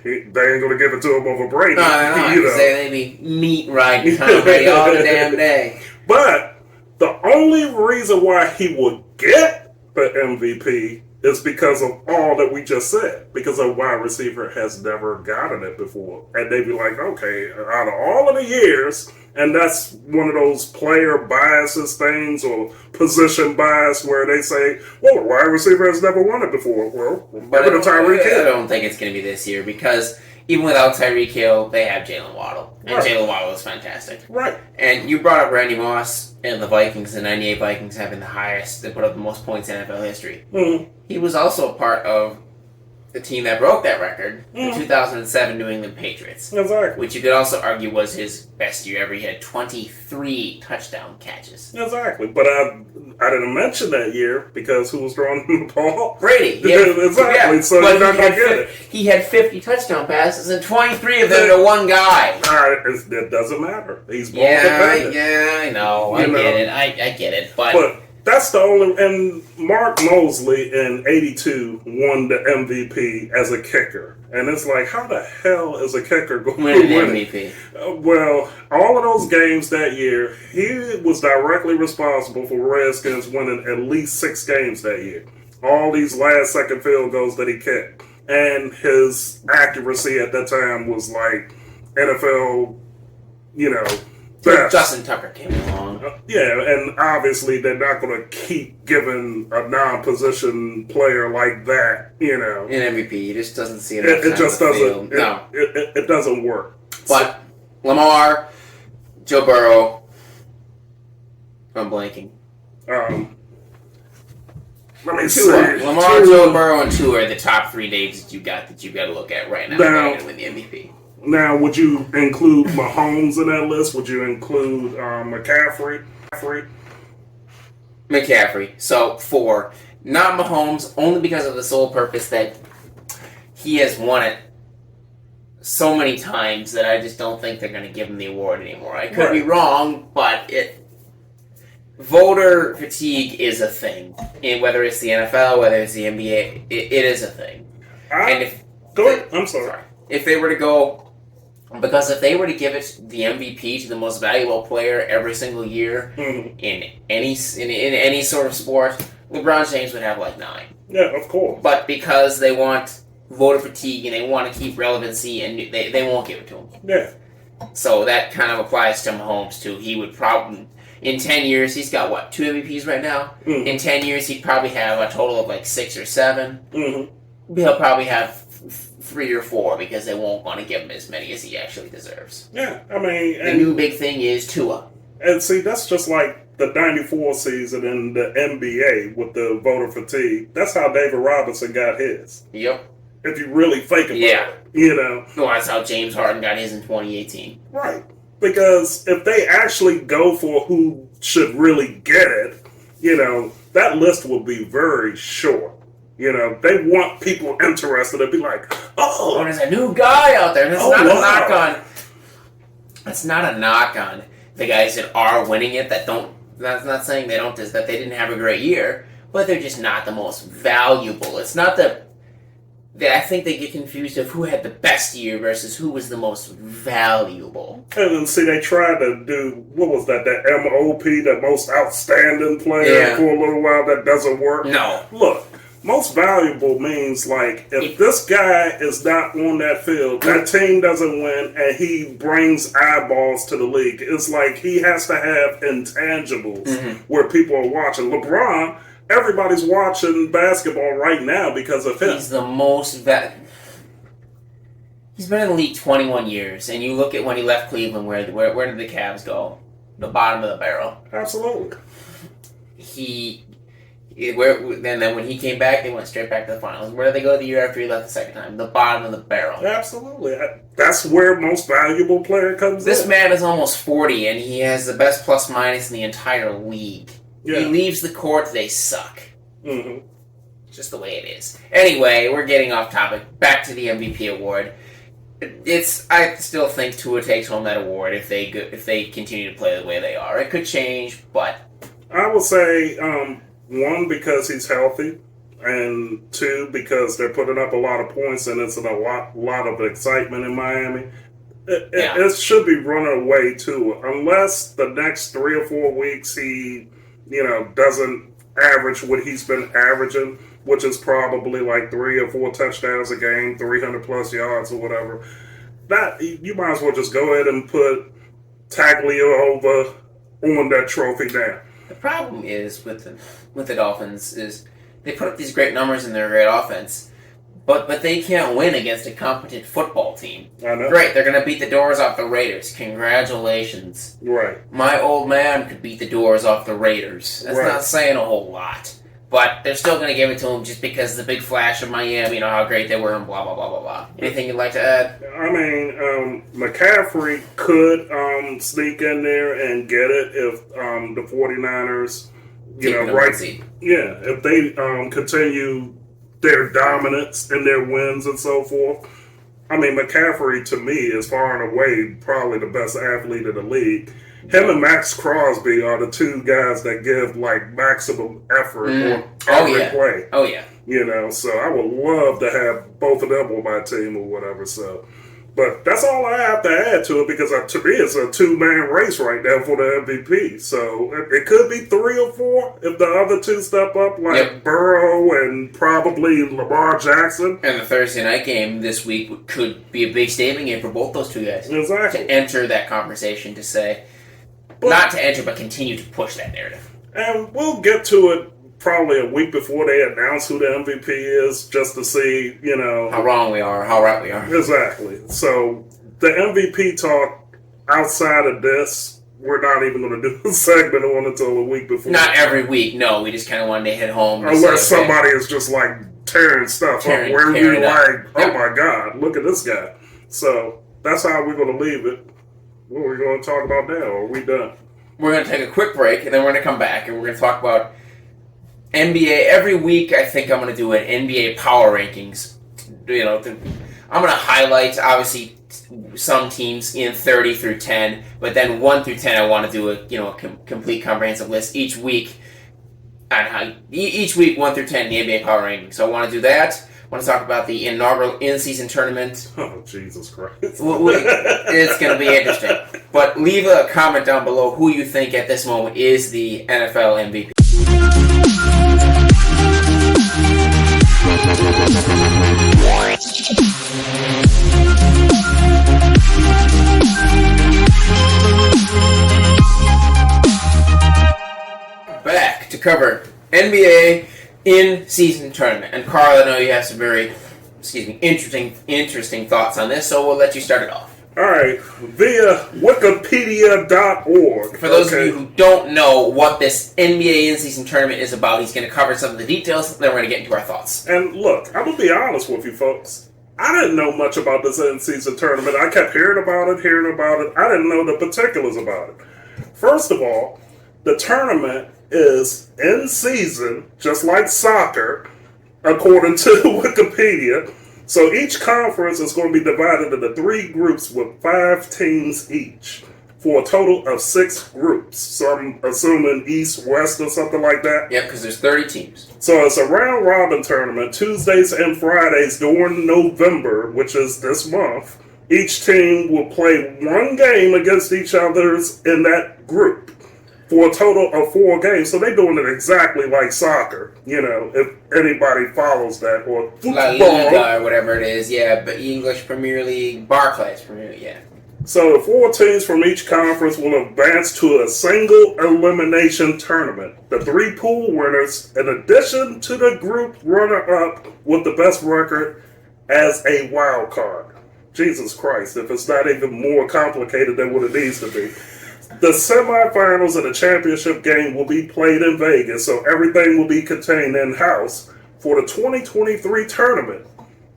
they ain't going to give it to him over Brady. No, they be meat riding Tom Brady all the damn day. But the only reason why he would get the MVP is because of all that we just said. Because a wide receiver has never gotten it before. And they'd be like, okay, out of all of the years, and that's one of those player biases things or position bias where they say, well, a wide receiver has never won it before. Well, but I don't think it's going to be this year because even without Tyreek Hill, they have Jalen Waddle. And Jalen Waddle is fantastic. Right. And you brought up Randy Moss and the Vikings, the 98 Vikings having the highest, they put up the most points in NFL history. Mm-hmm. He was also a part of the team that broke that record, the 2007 New England Patriots. Exactly. Which you could also argue was his best year ever. He had 23 touchdown catches. Exactly. But I didn't mention that year because who was throwing the ball? Brady. Exactly. Yeah. So you're not going to get it. He had 50 touchdown passes and 23 of them to one guy. All right. It doesn't matter. He's ball dependent. Yeah, I know. I get it. I get it. But that's the only... And Mark Mosley in 82 won the MVP as a kicker. And it's like, how the hell is a kicker going to win MVP? Well, all of those games that year, he was directly responsible for Redskins winning at least 6 games that year. All these last-second field goals that he kicked. And his accuracy at that time was like NFL, best. Justin Tucker came along. Yeah, and obviously they're not going to keep giving a non-position player like that, In MVP, he just doesn't see it. It just doesn't. It doesn't work. But Lamar, Joe Burrow. I'm blanking. Let me see. Lamar, Joe Burrow, and Tua are the top 3 names that you got to look at right now to win the MVP. Now, would you include Mahomes in that list? Would you include McCaffrey? McCaffrey. So 4. Not Mahomes, only because of the sole purpose that he has won it so many times that I just don't think they're going to give him the award anymore. I could be wrong, but voter fatigue is a thing. Whether it's the NFL, whether it's the NBA, it is a thing. I'm sorry. If they were to go... Because if they were to give it the MVP to the most valuable player every single year in any sort of sport, LeBron James would have like 9. Yeah, of course. But because they want voter fatigue and they want to keep relevancy, and they won't give it to him. Yeah. So that kind of applies to Mahomes too. He would probably, in 10 years, he's got what, 2 MVPs right now? In 10 years, he'd probably have a total of like 6 or 7. He'll probably have 3 or 4 because they won't want to give him as many as he actually deserves. Yeah, I mean... The new big thing is Tua. And see, that's just like the 94 season in the NBA with the voter fatigue. That's how David Robinson got his. Yep. If you really think about it, you know. No, that's how James Harden got his in 2018. Right. Because if they actually go for who should really get it, you know, that list will be very short. You know, they want people interested to be like, oh, there's a new guy out there. That's not a knock on the guys that are winning it. That's not saying that they didn't have a great year, but they're just not the most valuable. It's not I think they get confused of who had the best year versus who was the most valuable. And then, see, they tried to do, what was that MOP, the most outstanding player for a little while. That doesn't work. No. Look, most valuable means, like, if this guy is not on that field, that team doesn't win, and he brings eyeballs to the league. It's like he has to have intangibles where people are watching. LeBron... Everybody's watching basketball right now because of him. He's the most He's been in the league 21 years, and you look at when he left Cleveland, where did the Cavs go? The bottom of the barrel. Absolutely. Then when he came back, they went straight back to the finals. Where did they go the year after he left the second time? The bottom of the barrel. Absolutely. That's where most valuable player comes in. This man is almost 40, and he has the best plus minus in the entire league. Yeah. He leaves the court, they suck. Just the way it is. Anyway, we're getting off topic. Back to the MVP award. I still think Tua takes home that award if they continue to play the way they are. It could change, but I would say 1, because he's healthy, and 2, because they're putting up a lot of points and it's a lot of excitement in Miami. It should be running away too, unless the next 3 or 4 weeks he, doesn't average what he's been averaging, which is probably like 3 or 4 touchdowns a game, 300 plus yards or whatever. That you might as well just go ahead and put Tagliafico on that trophy now. The problem is with the Dolphins is they put up these great numbers in their great offense, but they can't win against a competent football team. I know. Great, they're going to beat the doors off the Raiders. Congratulations. Right. My old man could beat the doors off the Raiders. That's not saying a whole lot. But they're still going to give it to him just because the big flash of Miami, how great they were and blah, blah, blah, blah, blah. Anything you'd like to add? I mean, McCaffrey could sneak in there and get it if the 49ers, if they continue their dominance and their wins and so forth. I mean, McCaffrey, to me, is far and away probably the best athlete in the league. Him and Max Crosby are the 2 guys that give, maximum effort on every play. Oh, yeah. So I would love to have both of them on my team or whatever, so... But that's all I have to add to it, because to me it's a 2-man race right now for the MVP. So it could be 3 or 4 if the other 2 step up, Burrow and probably Lamar Jackson. And the Thursday night game this week could be a big statement game for both those 2 guys. Exactly. To enter that conversation, to say, not to enter, but continue to push that narrative. And we'll get to it probably a week before they announce who the MVP is, just to see, how wrong we are, how right we are. Exactly. So the MVP talk outside of this we're not even going to do a segment on until a week before. Not every week, no. We just kind of wanted to hit home. Unless somebody is just like tearing stuff up where you're like, oh my God, look at this guy. So that's how we're going to leave it. What are we going to talk about now? Are we done? We're going to take a quick break, and then we're going to come back, and we're going to talk about NBA. Every week, I think I'm going to do an NBA power rankings. I'm going to highlight, obviously, some teams in 30 through 10, but then 1 through 10, I want to do a complete comprehensive list each week. Each week, 1 through 10, the NBA power rankings. So I want to do that. I want to talk about the inaugural in-season tournament. Oh, Jesus Christ. It's going to be interesting. But leave a comment down below who you think at this moment is the NFL MVP. Back to cover NBA in-season tournament. And Carl, I know you have some very, interesting thoughts on this, so we'll let you start it off. All right, via Wikipedia.org. For those of you who don't know what this NBA in-season tournament is about, he's going to cover some of the details, then we're going to get into our thoughts. And look, I'm going to be honest with you folks. I didn't know much about this in-season tournament. I kept hearing about it. I didn't know the particulars about it. First of all, the tournament is in season, just like soccer, according to Wikipedia. So each conference is going to be divided into 3 groups with 5 teams each, for a total of 6 groups. So I'm assuming East, West, or something like that. Yep, because there's 30 teams. So it's a round-robin tournament, Tuesdays and Fridays during November, which is this month. Each team will play 1 game against each other's in that group, for a total of 4 games. So they're doing it exactly like soccer, if anybody follows that, or football. La Liga or whatever it is, yeah, but English Premier League, Barclays Premier League, yeah. So the 4 teams from each conference will advance to a single elimination tournament. The 3 pool winners, in addition to the group runner-up with the best record, as a wild card. Jesus Christ, if it's not even more complicated than what it needs to be. The semifinals and the championship game will be played in Vegas, so everything will be contained in-house for the 2023 tournament.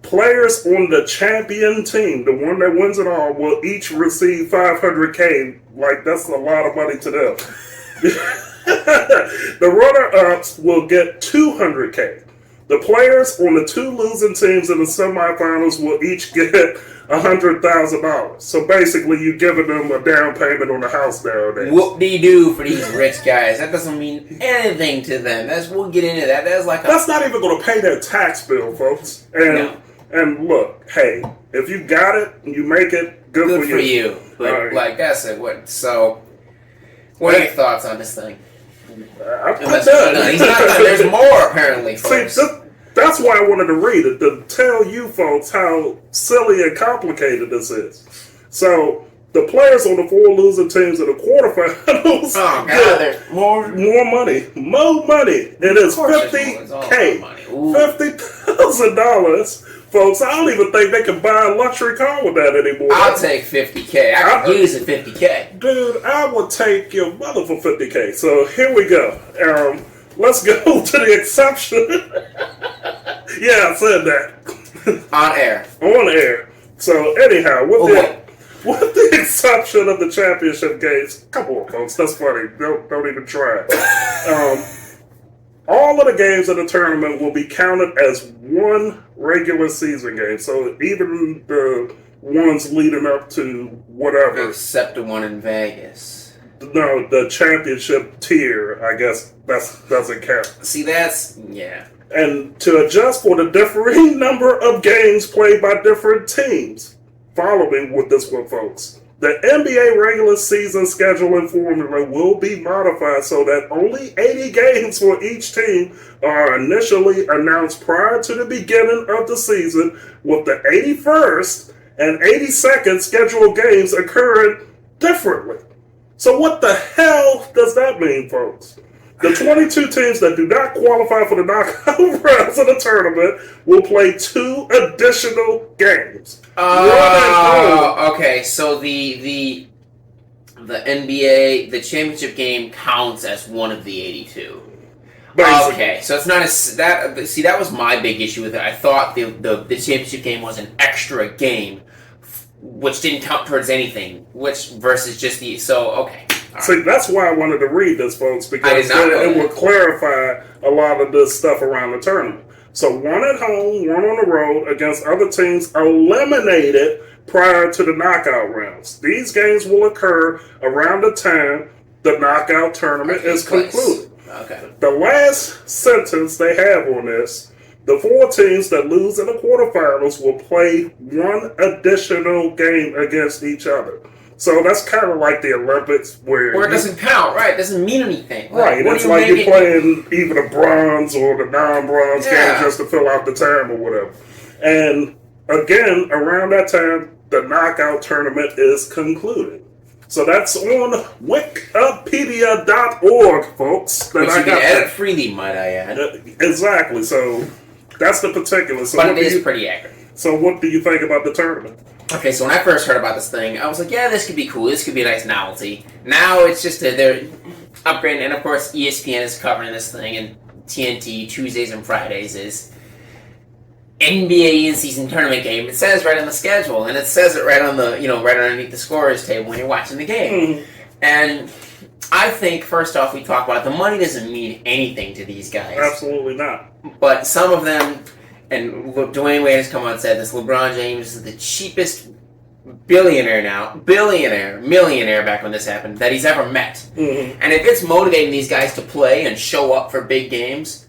Players on the champion team, the one that wins it all, will each receive $500K. Like, that's a lot of money to them. The runner-ups will get $200K. The players on the 2 losing teams in the semifinals will each get $100,000. So basically, you're giving them a down payment on the house nowadays. Whoop-de-doo for these rich guys. That doesn't mean anything to them. We'll get into that. That's not even going to pay their tax bill, folks. And look, hey, if you got it and you make it, good for you. But like I said, what are your thoughts on this thing? I'm done. He's not done. There's more, apparently, folks. See, that's why I wanted to read it, to tell you folks how silly and complicated this is. So, the players on the 4 losing teams in the quarterfinals there's more money. More money. It is $50K. $50,000. Folks, I don't even think they can buy a luxury car with that anymore. I'll take $50K. I could use a $50K. Dude, I would take your mother for $50K. So here we go. Let's go to the exception. Yeah, I said that. On air. On air. So anyhow, with the exception of the championship games, come on, folks, that's funny. Don't even try. All of the games in the tournament will be counted as 1 regular season game. So even the ones leading up to whatever. Except the one in Vegas. No, the championship tier, I guess, doesn't count. See, yeah. And to adjust for the differing number of games played by different teams, follow me with this one, folks. The NBA regular season scheduling formula will be modified so that only 80 games for each team are initially announced prior to the beginning of the season, with the 81st and 82nd scheduled games occurring differently. So what the hell does that mean, folks? The 22 teams that do not qualify for the knockout rounds of the tournament will play 2 additional games. Okay, so the the NBA, the championship game counts as one of the 82. Basically. Okay, so it's not as that. See, that was my big issue with it. I thought the championship game was an extra game, which didn't count towards anything. Which versus just the okay. See, that's why I wanted to read this, folks, because it will clarify a lot of this stuff around the tournament. So 1 at home, 1 on the road against other teams eliminated prior to the knockout rounds. These games will occur around the time the knockout tournament is concluded. Okay. The last sentence they have on this, the 4 teams that lose in the quarterfinals will play 1 additional game against each other. So that's kind of like the Olympics where it doesn't count, right? It doesn't mean anything. Right, it's like you're playing either the bronze or the non-bronze game just to fill out the time or whatever. And again, around that time, the knockout tournament is concluded. So that's on Wikipedia.org, folks. Which you can edit freely, might I add. Exactly. So that's the particulars. So but it is pretty accurate. So what do you think about the tournament? Okay, so when I first heard about this thing, I was like, yeah, this could be cool. This could be a nice novelty. Now it's just they're upgrading, and of course ESPN is covering this thing, and TNT Tuesdays and Fridays is NBA in-season tournament game. It says right on the schedule, and it says it right on the right underneath the scorers table when you're watching the game. And I think first off, we talk about it, the money doesn't mean anything to these guys. Absolutely not. But some of them. And Dwayne Wade has come out and said this. LeBron James is the cheapest millionaire back when this happened, that he's ever met. Mm-hmm. And if it's motivating these guys to play and show up for big games,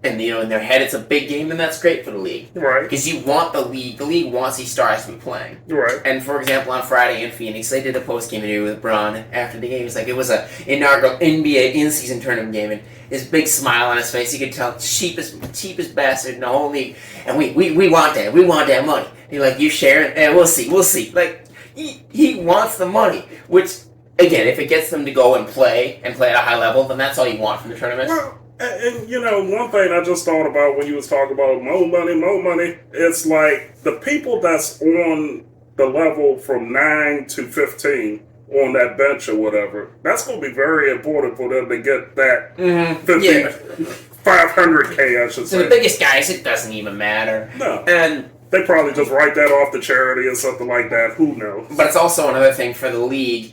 and in their head it's a big game, then that's great for the league. Right. Because you want the league wants these stars to be playing. Right. And for example, on Friday in Phoenix, they did a post-game interview with LeBron after the game. It's like it was an inaugural NBA in-season tournament game, and his big smile on his face, you could tell, cheapest bastard in the whole league. And we want that. We want that money. And you're like, you share it? And we'll see. Like, he wants the money. Which, again, if it gets them to go and play at a high level, then that's all you want from the tournament. Well, and one thing I just thought about when you was talking about more money, it's like the people that's on the level from 9 to 15 on that bench or whatever, that's going to be very important for them to get that 500K, I should say. So the biggest guys, it doesn't even matter. No. And they probably just write that off to charity or something like that. Who knows? But it's also another thing for the league,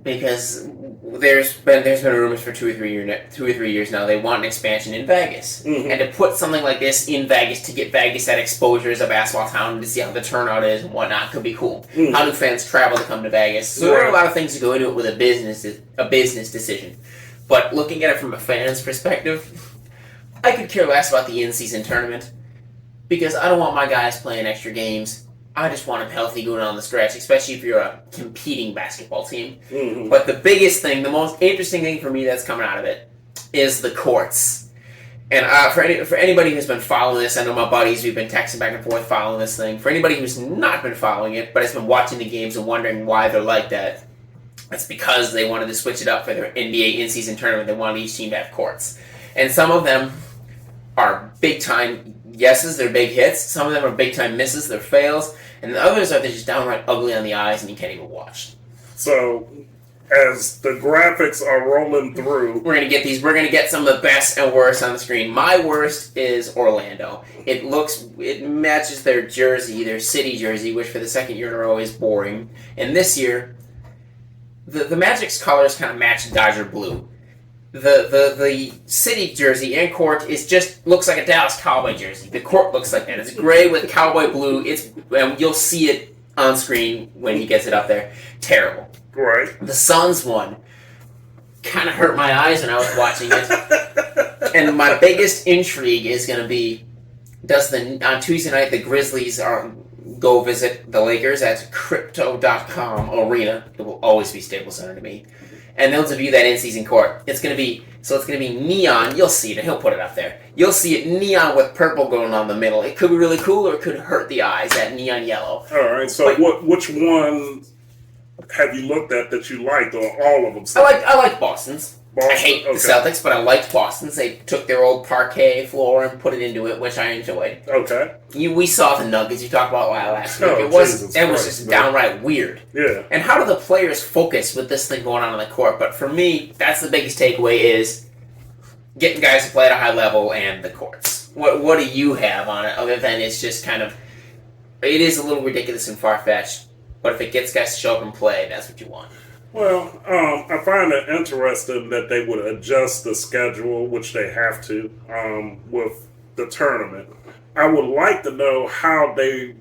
because there's been rumors for 2 or 3 years now. They want an expansion in Vegas, and to put something like this in Vegas to get Vegas that exposure as a basketball town to see how the turnout is and whatnot could be cool. How do fans travel to come to Vegas? So there are a lot of things to go into it with a business decision. But looking at it from a fan's perspective, I could care less about the in-season tournament because I don't want my guys playing extra games. I just want them healthy going on the stretch, especially if you're a competing basketball team. But the biggest thing, the most interesting thing for me that's coming out of it is the courts. And for anybody who's been following this, I know my buddies, we've been texting back and forth following this thing. For anybody who's not been following it, but has been watching the games and wondering why they're like that, it's because they wanted to switch it up for their NBA in-season tournament. They wanted each team to have courts. And some of them are big-time yeses, they're big hits. Some of them are big-time misses, they're fails. And the others are just downright ugly on the eyes and you can't even watch. So, as the graphics are rolling through, we're gonna get some of the best and worst on the screen. My worst is Orlando. It matches their jersey, their city jersey, which for the second year in a row is boring. And this year, the Magic's colors kind of match Dodger blue. The city jersey and court looks like a Dallas Cowboy jersey. The court looks like that. It's gray with cowboy blue. And you'll see it on screen when he gets it up there. Terrible. Right. The Suns one kind of hurt my eyes when I was watching it. And my biggest intrigue is going to be, on Tuesday night the Grizzlies go visit the Lakers at Crypto.com Arena. It will always be Staples Center to me. And they'll debut that in-season court. It's gonna be neon. You'll see it. He'll put it up there. You'll see it neon with purple going on the middle. It could be really cool, or it could hurt the eyes. That neon yellow. All right. So, which one have you looked at that you liked, or all of them? I like Boston's. Boston? I hate the Celtics, but I liked Boston's. They took their old parquet floor and put it into it, which I enjoyed. Okay. We saw the Nuggets you talked about last week. Oh, It was Jesus just Christ, downright weird. Yeah. And how do the players focus with this thing going on the court? But for me, that's the biggest takeaway is getting guys to play at a high level and the courts. What do you have on it other than it's just kind of... It is a little ridiculous and far-fetched, but if it gets guys to show up and play, that's what you want. Well, I find it interesting that they would adjust the schedule, which they have to, with the tournament. I would like to know how they...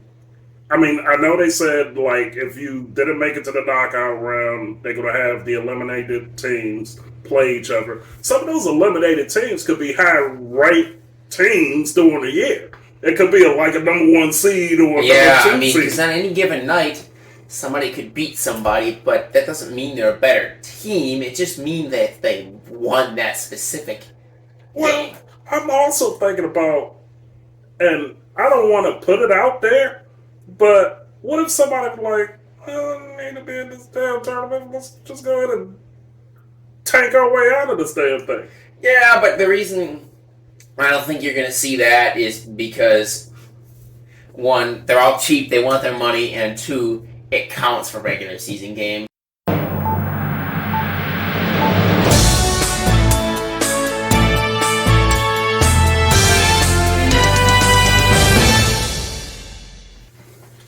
I mean, I know they said, like, if you didn't make it to the knockout round, they're going to have the eliminated teams play each other. Some of those eliminated teams could be high-ranked teams during the year. It could be like a number 1 seed or a number 2 seed. Because on any given night, somebody could beat somebody, but that doesn't mean they're a better team. It just means that they won that specific game. I'm also thinking about, and I don't want to put it out there, but what if somebody like, I need to be in this damn tournament, let's just go ahead and tank our way out of this damn thing. Yeah, but the reason I don't think you're going to see that is because, one, they're all cheap, they want their money, and two, it counts for regular season games.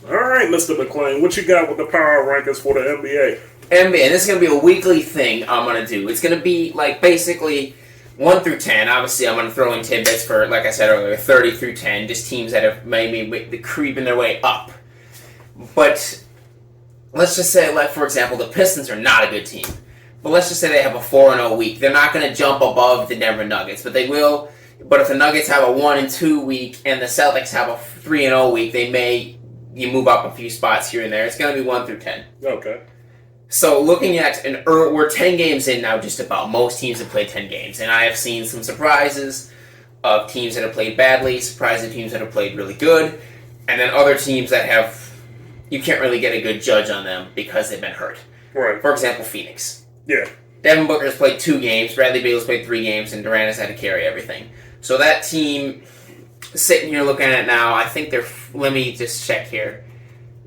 Alright, Mr. Mclain, what you got with the power rankings for the NBA? NBA, this is going to be a weekly thing I'm going to do. It's going to be, like, basically 1 through 10. Obviously, I'm going to throw in tidbits for, like I said earlier, 30 through 10, just teams that have maybe creeping their way up. But let's just say, like, for example, the Pistons are not a good team. But let's just say they have a 4-0 week. They're not going to jump above the Denver Nuggets, but they will. But if the Nuggets have a 1-2 week and the Celtics have a 3-0 week, you move up a few spots here and there. It's going to be 1 through 10. Okay. So looking at, we're 10 games in now just about. Most teams have played 10 games. And I have seen some surprises of teams that have played badly, surprising teams that have played really good, and then other teams that you can't really get a good judge on them because they've been hurt. Right. For example, Phoenix. Yeah. Devin Booker's played 2 games, Bradley Beal's played 3 games, and Durant has had to carry everything. So that team, sitting here looking at it now, I think let me just check here.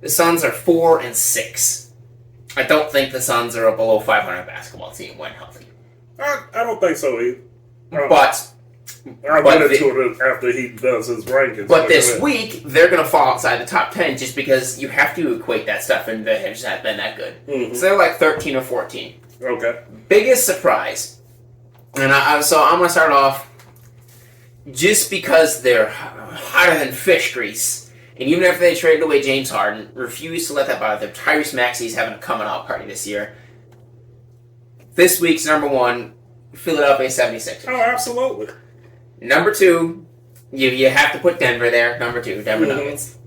The Suns are 4-6. I don't think the Suns are a below 500 basketball team when healthy. I don't think so either. But I'll get into it after he does his rankings. But this week, they're going to fall outside the top 10 just because you have to equate that stuff and they just haven't been that good. Mm-hmm. So they're like 13 or 14. Okay. Biggest surprise, and so I'm going to start off just because they're hotter than fish grease. And even after they traded away James Harden, refused to let that bother them. Tyrese Maxey's having a coming-out party this year. This week's number 1, Philadelphia 76ers. Oh, absolutely. Number 2, you have to put Denver there. Number 2, Denver Nuggets.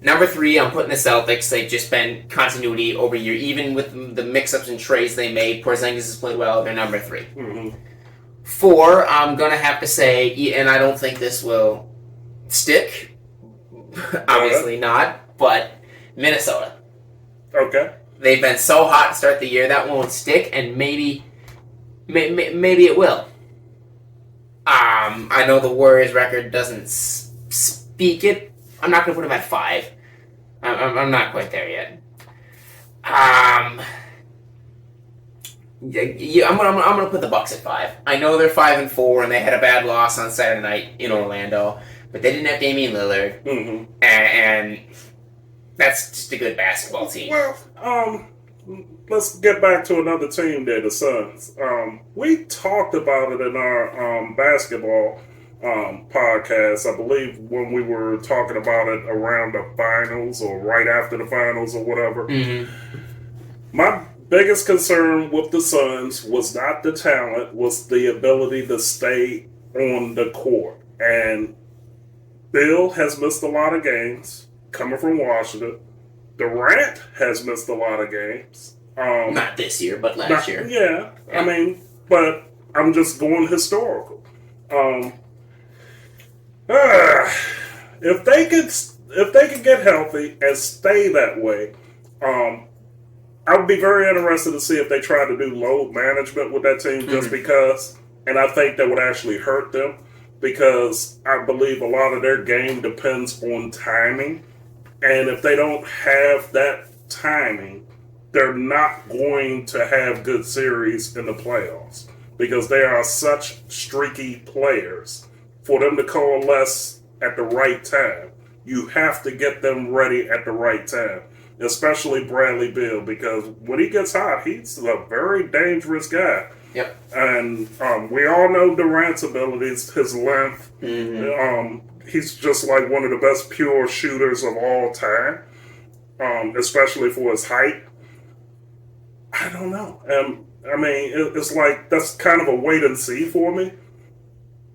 Number 3, I'm putting the Celtics. They've just been continuity over year. Even with the mix-ups and trades they made, Porzingis has played well. They're number 3. Mm-hmm. 4, I'm going to have to say, and I don't think this will stick, obviously not, but Minnesota. Okay. They've been so hot to start the year, that won't stick, and maybe it will. I know the Warriors record doesn't speak it. I'm not going to put them at 5. I'm not quite there yet. I'm going to put the Bucks at 5. I know they're 5-4, and they had a bad loss on Saturday night in Orlando, but they didn't have Damian Lillard, and that's just a good basketball team. Well, let's get back to another team there, the Suns. We talked about it in our basketball podcast, I believe, when we were talking about it around the finals or right after the finals or whatever. Mm-hmm. My biggest concern with the Suns was not the talent, was the ability to stay on the court. And Bill has missed a lot of games coming from Washington. Durant has missed a lot of games. Not this year, but last year. Yeah, I mean, but I'm just going historical. If they could get healthy and stay that way, I would be very interested to see if they try to do load management with that team just because, and I think that would actually hurt them because I believe a lot of their game depends on timing. And if they don't have that timing, they're not going to have good series in the playoffs because they are such streaky players. For them to coalesce at the right time, you have to get them ready at the right time, especially Bradley Beal, because when he gets hot, he's a very dangerous guy. Yep. And we all know Durant's abilities, his length. He's just like one of the best pure shooters of all time, especially for his height. I don't know. I mean, it's like that's kind of a wait and see for me.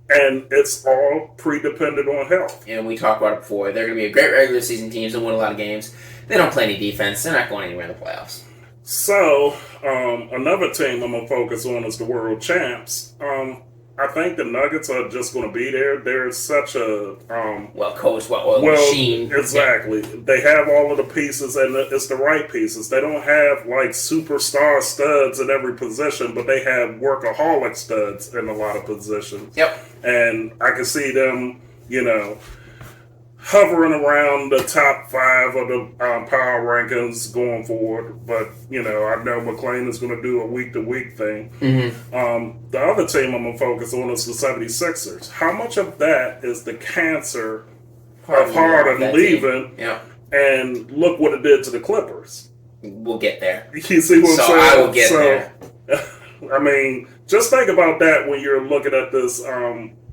And it's all pre-dependent on health. And we talked about it before. They're going to be a great regular season team. They'll win a lot of games. They don't play any defense. They're not going anywhere in the playoffs. So, another team I'm going to focus on is the world champs. I think the Nuggets are just going to be there. They're such a... well-coached, machine. Exactly. Yeah. They have all of the pieces, and it's the right pieces. They don't have, like, superstar studs in every position, but they have workaholic studs in a lot of positions. Yep. And I can see them, hovering around the top 5 of the power rankings going forward. But, I know Mclain is going to do a week-to-week thing. The other team I'm going to focus on is the 76ers. How much of that is the cancer of Harden leaving? Yeah. And look what it did to the Clippers. We'll get there. You see what I'm saying? I will get there. I mean, just think about that when you're looking at this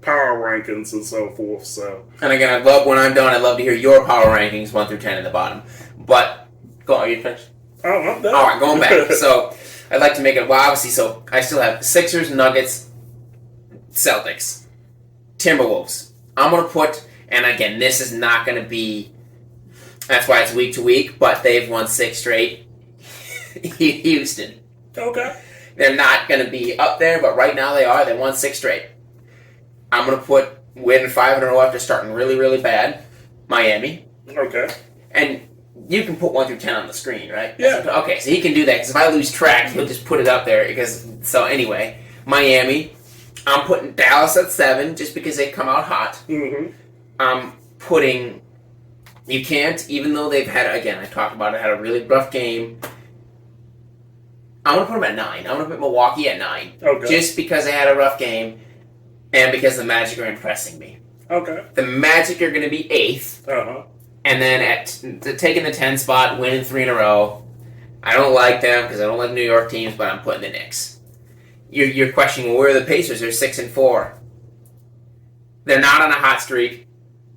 power rankings and so forth. So, and again, when I'm done, I'd love to hear your power rankings 1 through 10 at the bottom. But go on, are you finished? Oh, I'm done. All right, going back. So I'd like to make it. Well, obviously, so I still have Sixers, Nuggets, Celtics, Timberwolves. I'm gonna put, and again, this is not gonna be. That's why it's week to week. But they've won 6 straight. Houston. Okay. They're not gonna be up there, but right now they are. They won 6 straight. I'm going to put win 5 in a row after starting really, really bad. Miami. Okay. And you can put 1 through 10 on the screen, right? Yeah. Okay, so he can do that, because if I lose track, he'll just put it up there. So anyway, Miami. I'm putting Dallas at 7, just because they come out hot. I'm putting... You can't, even though they've had, again, I talked about it, had a really rough game. I'm going to put them at 9. I'm going to put Milwaukee at 9. Okay. Just because they had a rough game. And because the Magic are impressing me. Okay. The Magic are going to be 8th. And then taking the 10 spot, winning 3 in a row. I don't like them because I don't like New York teams, but I'm putting the Knicks. You're questioning, well, where are the Pacers? They're 6-4. They're not on a hot streak.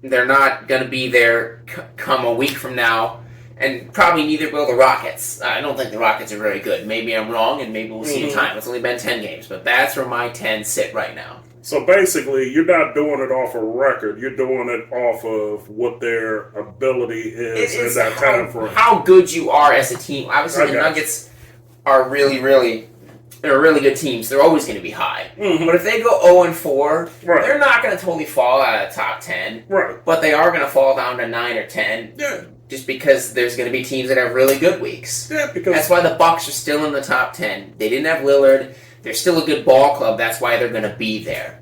They're not going to be there come a week from now. And probably neither will the Rockets. I don't think the Rockets are very good. Maybe I'm wrong, and maybe we'll see in time. It's only been 10 games. But that's where my 10 sit right now. So basically, you're not doing it off a record. You're doing it off of what their ability is in that time frame. How good you are as a team. Obviously, the Nuggets are really, really... They're really good teams. They're always going to be high. But if they go 0-4, they're not going to totally fall out of the top 10. Right. But they are going to fall down to 9 or 10. Yeah. Just because there's going to be teams that have really good weeks. Yeah, because... That's why the Bucks are still in the top 10. They didn't have Lillard. They're still a good ball club. That's why they're going to be there.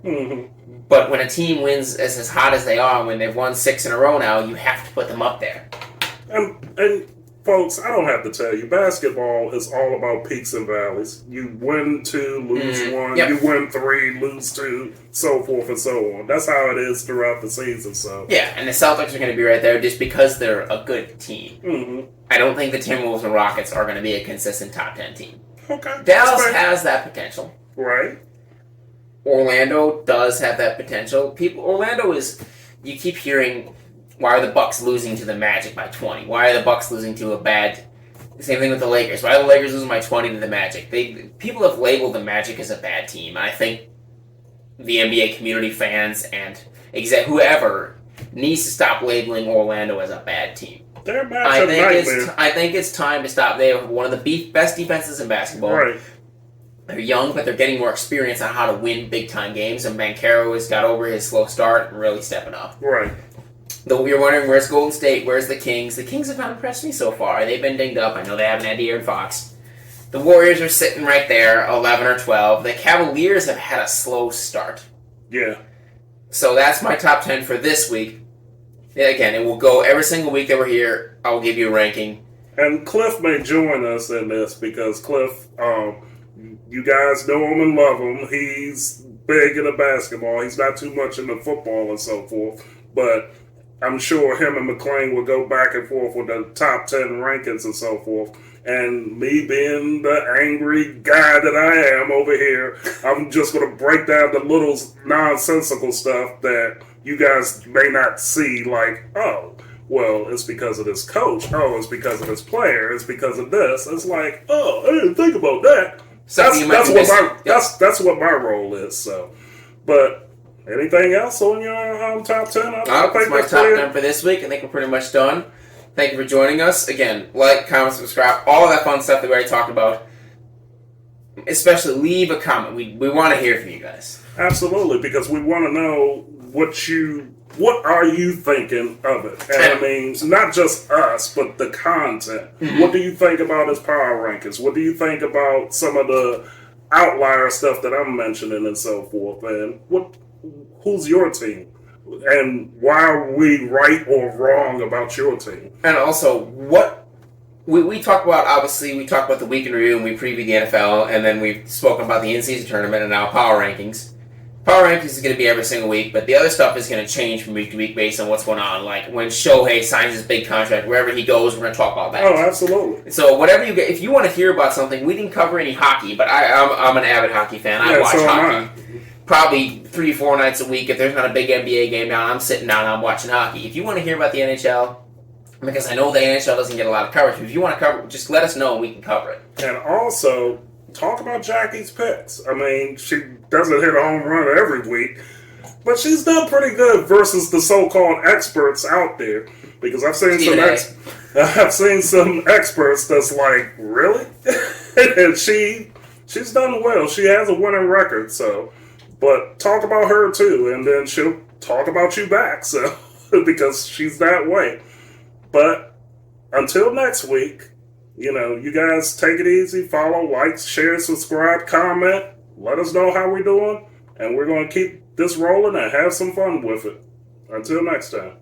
But when a team wins as hot as they are, when they've won 6 in a row now, you have to put them up there. And folks, I don't have to tell you, basketball is all about peaks and valleys. You win 2, lose 1. Yep. You win 3, lose 2, so forth and so on. That's how it is throughout the season. So yeah, and the Celtics are going to be right there just because they're a good team. I don't think the Timberwolves and Rockets are going to be a consistent top 10 team. Okay. Dallas has that potential. Right. Orlando does have that potential. Orlando is... You keep hearing, why are the Bucks losing to the Magic by 20? Why are the Bucks losing to a bad... Same thing with the Lakers. Why are the Lakers losing by 20 to the Magic? People have labeled the Magic as a bad team. I think the NBA community, fans, and whoever needs to stop labeling Orlando as a bad team. They're a matchup nightmare. I think it's time to stop. They have one of the best defenses in basketball. Right. They're young, but they're getting more experience on how to win big-time games, and Banchero has got over his slow start and really stepping up. Right. Though you're wondering, where's Golden State? Where's the Kings? The Kings have not impressed me so far. They've been dinged up. I know they haven't had De'Aaron Fox. The Warriors are sitting right there, 11 or 12. The Cavaliers have had a slow start. Yeah. So that's my top 10 for this week. Yeah, again, it will go every single week that we're here. I'll give you a ranking. And Cliff may join us in this because Cliff, you guys know him and love him. He's big into basketball. He's not too much into football and so forth. But I'm sure him and Mclain will go back and forth with the top 10 rankings and so forth. And me being the angry guy that I am over here, I'm just going to break down the little nonsensical stuff that you guys may not see, like, oh, well, it's because of this coach. Oh, it's because of this player. It's because of this. It's like, oh, I didn't think about that. That's what my role is. So, but anything else on your top 10? That's my top 10 for this week. I think we're pretty much done. Thank you for joining us. Again, like, comment, subscribe, all that fun stuff that we already talked about. Especially leave a comment. We want to hear from you guys. Absolutely, because we want to know what are you thinking of it? And I mean, not just us, but the content. Mm-hmm. What do you think about his power rankings? What do you think about some of the outlier stuff that I'm mentioning and so forth? And who's your team? And why are we right or wrong about your team? And also, what we talk about, obviously, we talk about the week in review and we preview the NFL, and then we've spoken about the in-season tournament and now power rankings. Power rankings is going to be every single week, but the other stuff is going to change from week to week based on what's going on. Like when Shohei signs his big contract, wherever he goes, we're going to talk about that. Oh, absolutely. So whatever you get, if you want to hear about something, we didn't cover any hockey, but I'm an avid hockey fan. I watch hockey. Probably 3-4 nights a week. If there's not a big NBA game down, I'm sitting down and I'm watching hockey. If you want to hear about the NHL, because I know the NHL doesn't get a lot of coverage, if you want to cover it, just let us know and we can cover it. And also, talk about Jackie's picks. I mean, she doesn't hit a home run every week, but she's done pretty good versus the so-called experts out there. Because I've seen some experts that's like, really? And she's done well. She has a winning record, so... But talk about her too, and then she'll talk about you back, so because she's that way. But until next week, you guys take it easy, follow, like, share, subscribe, comment, let us know how we're doing, and we're going to keep this rolling and have some fun with it. Until next time.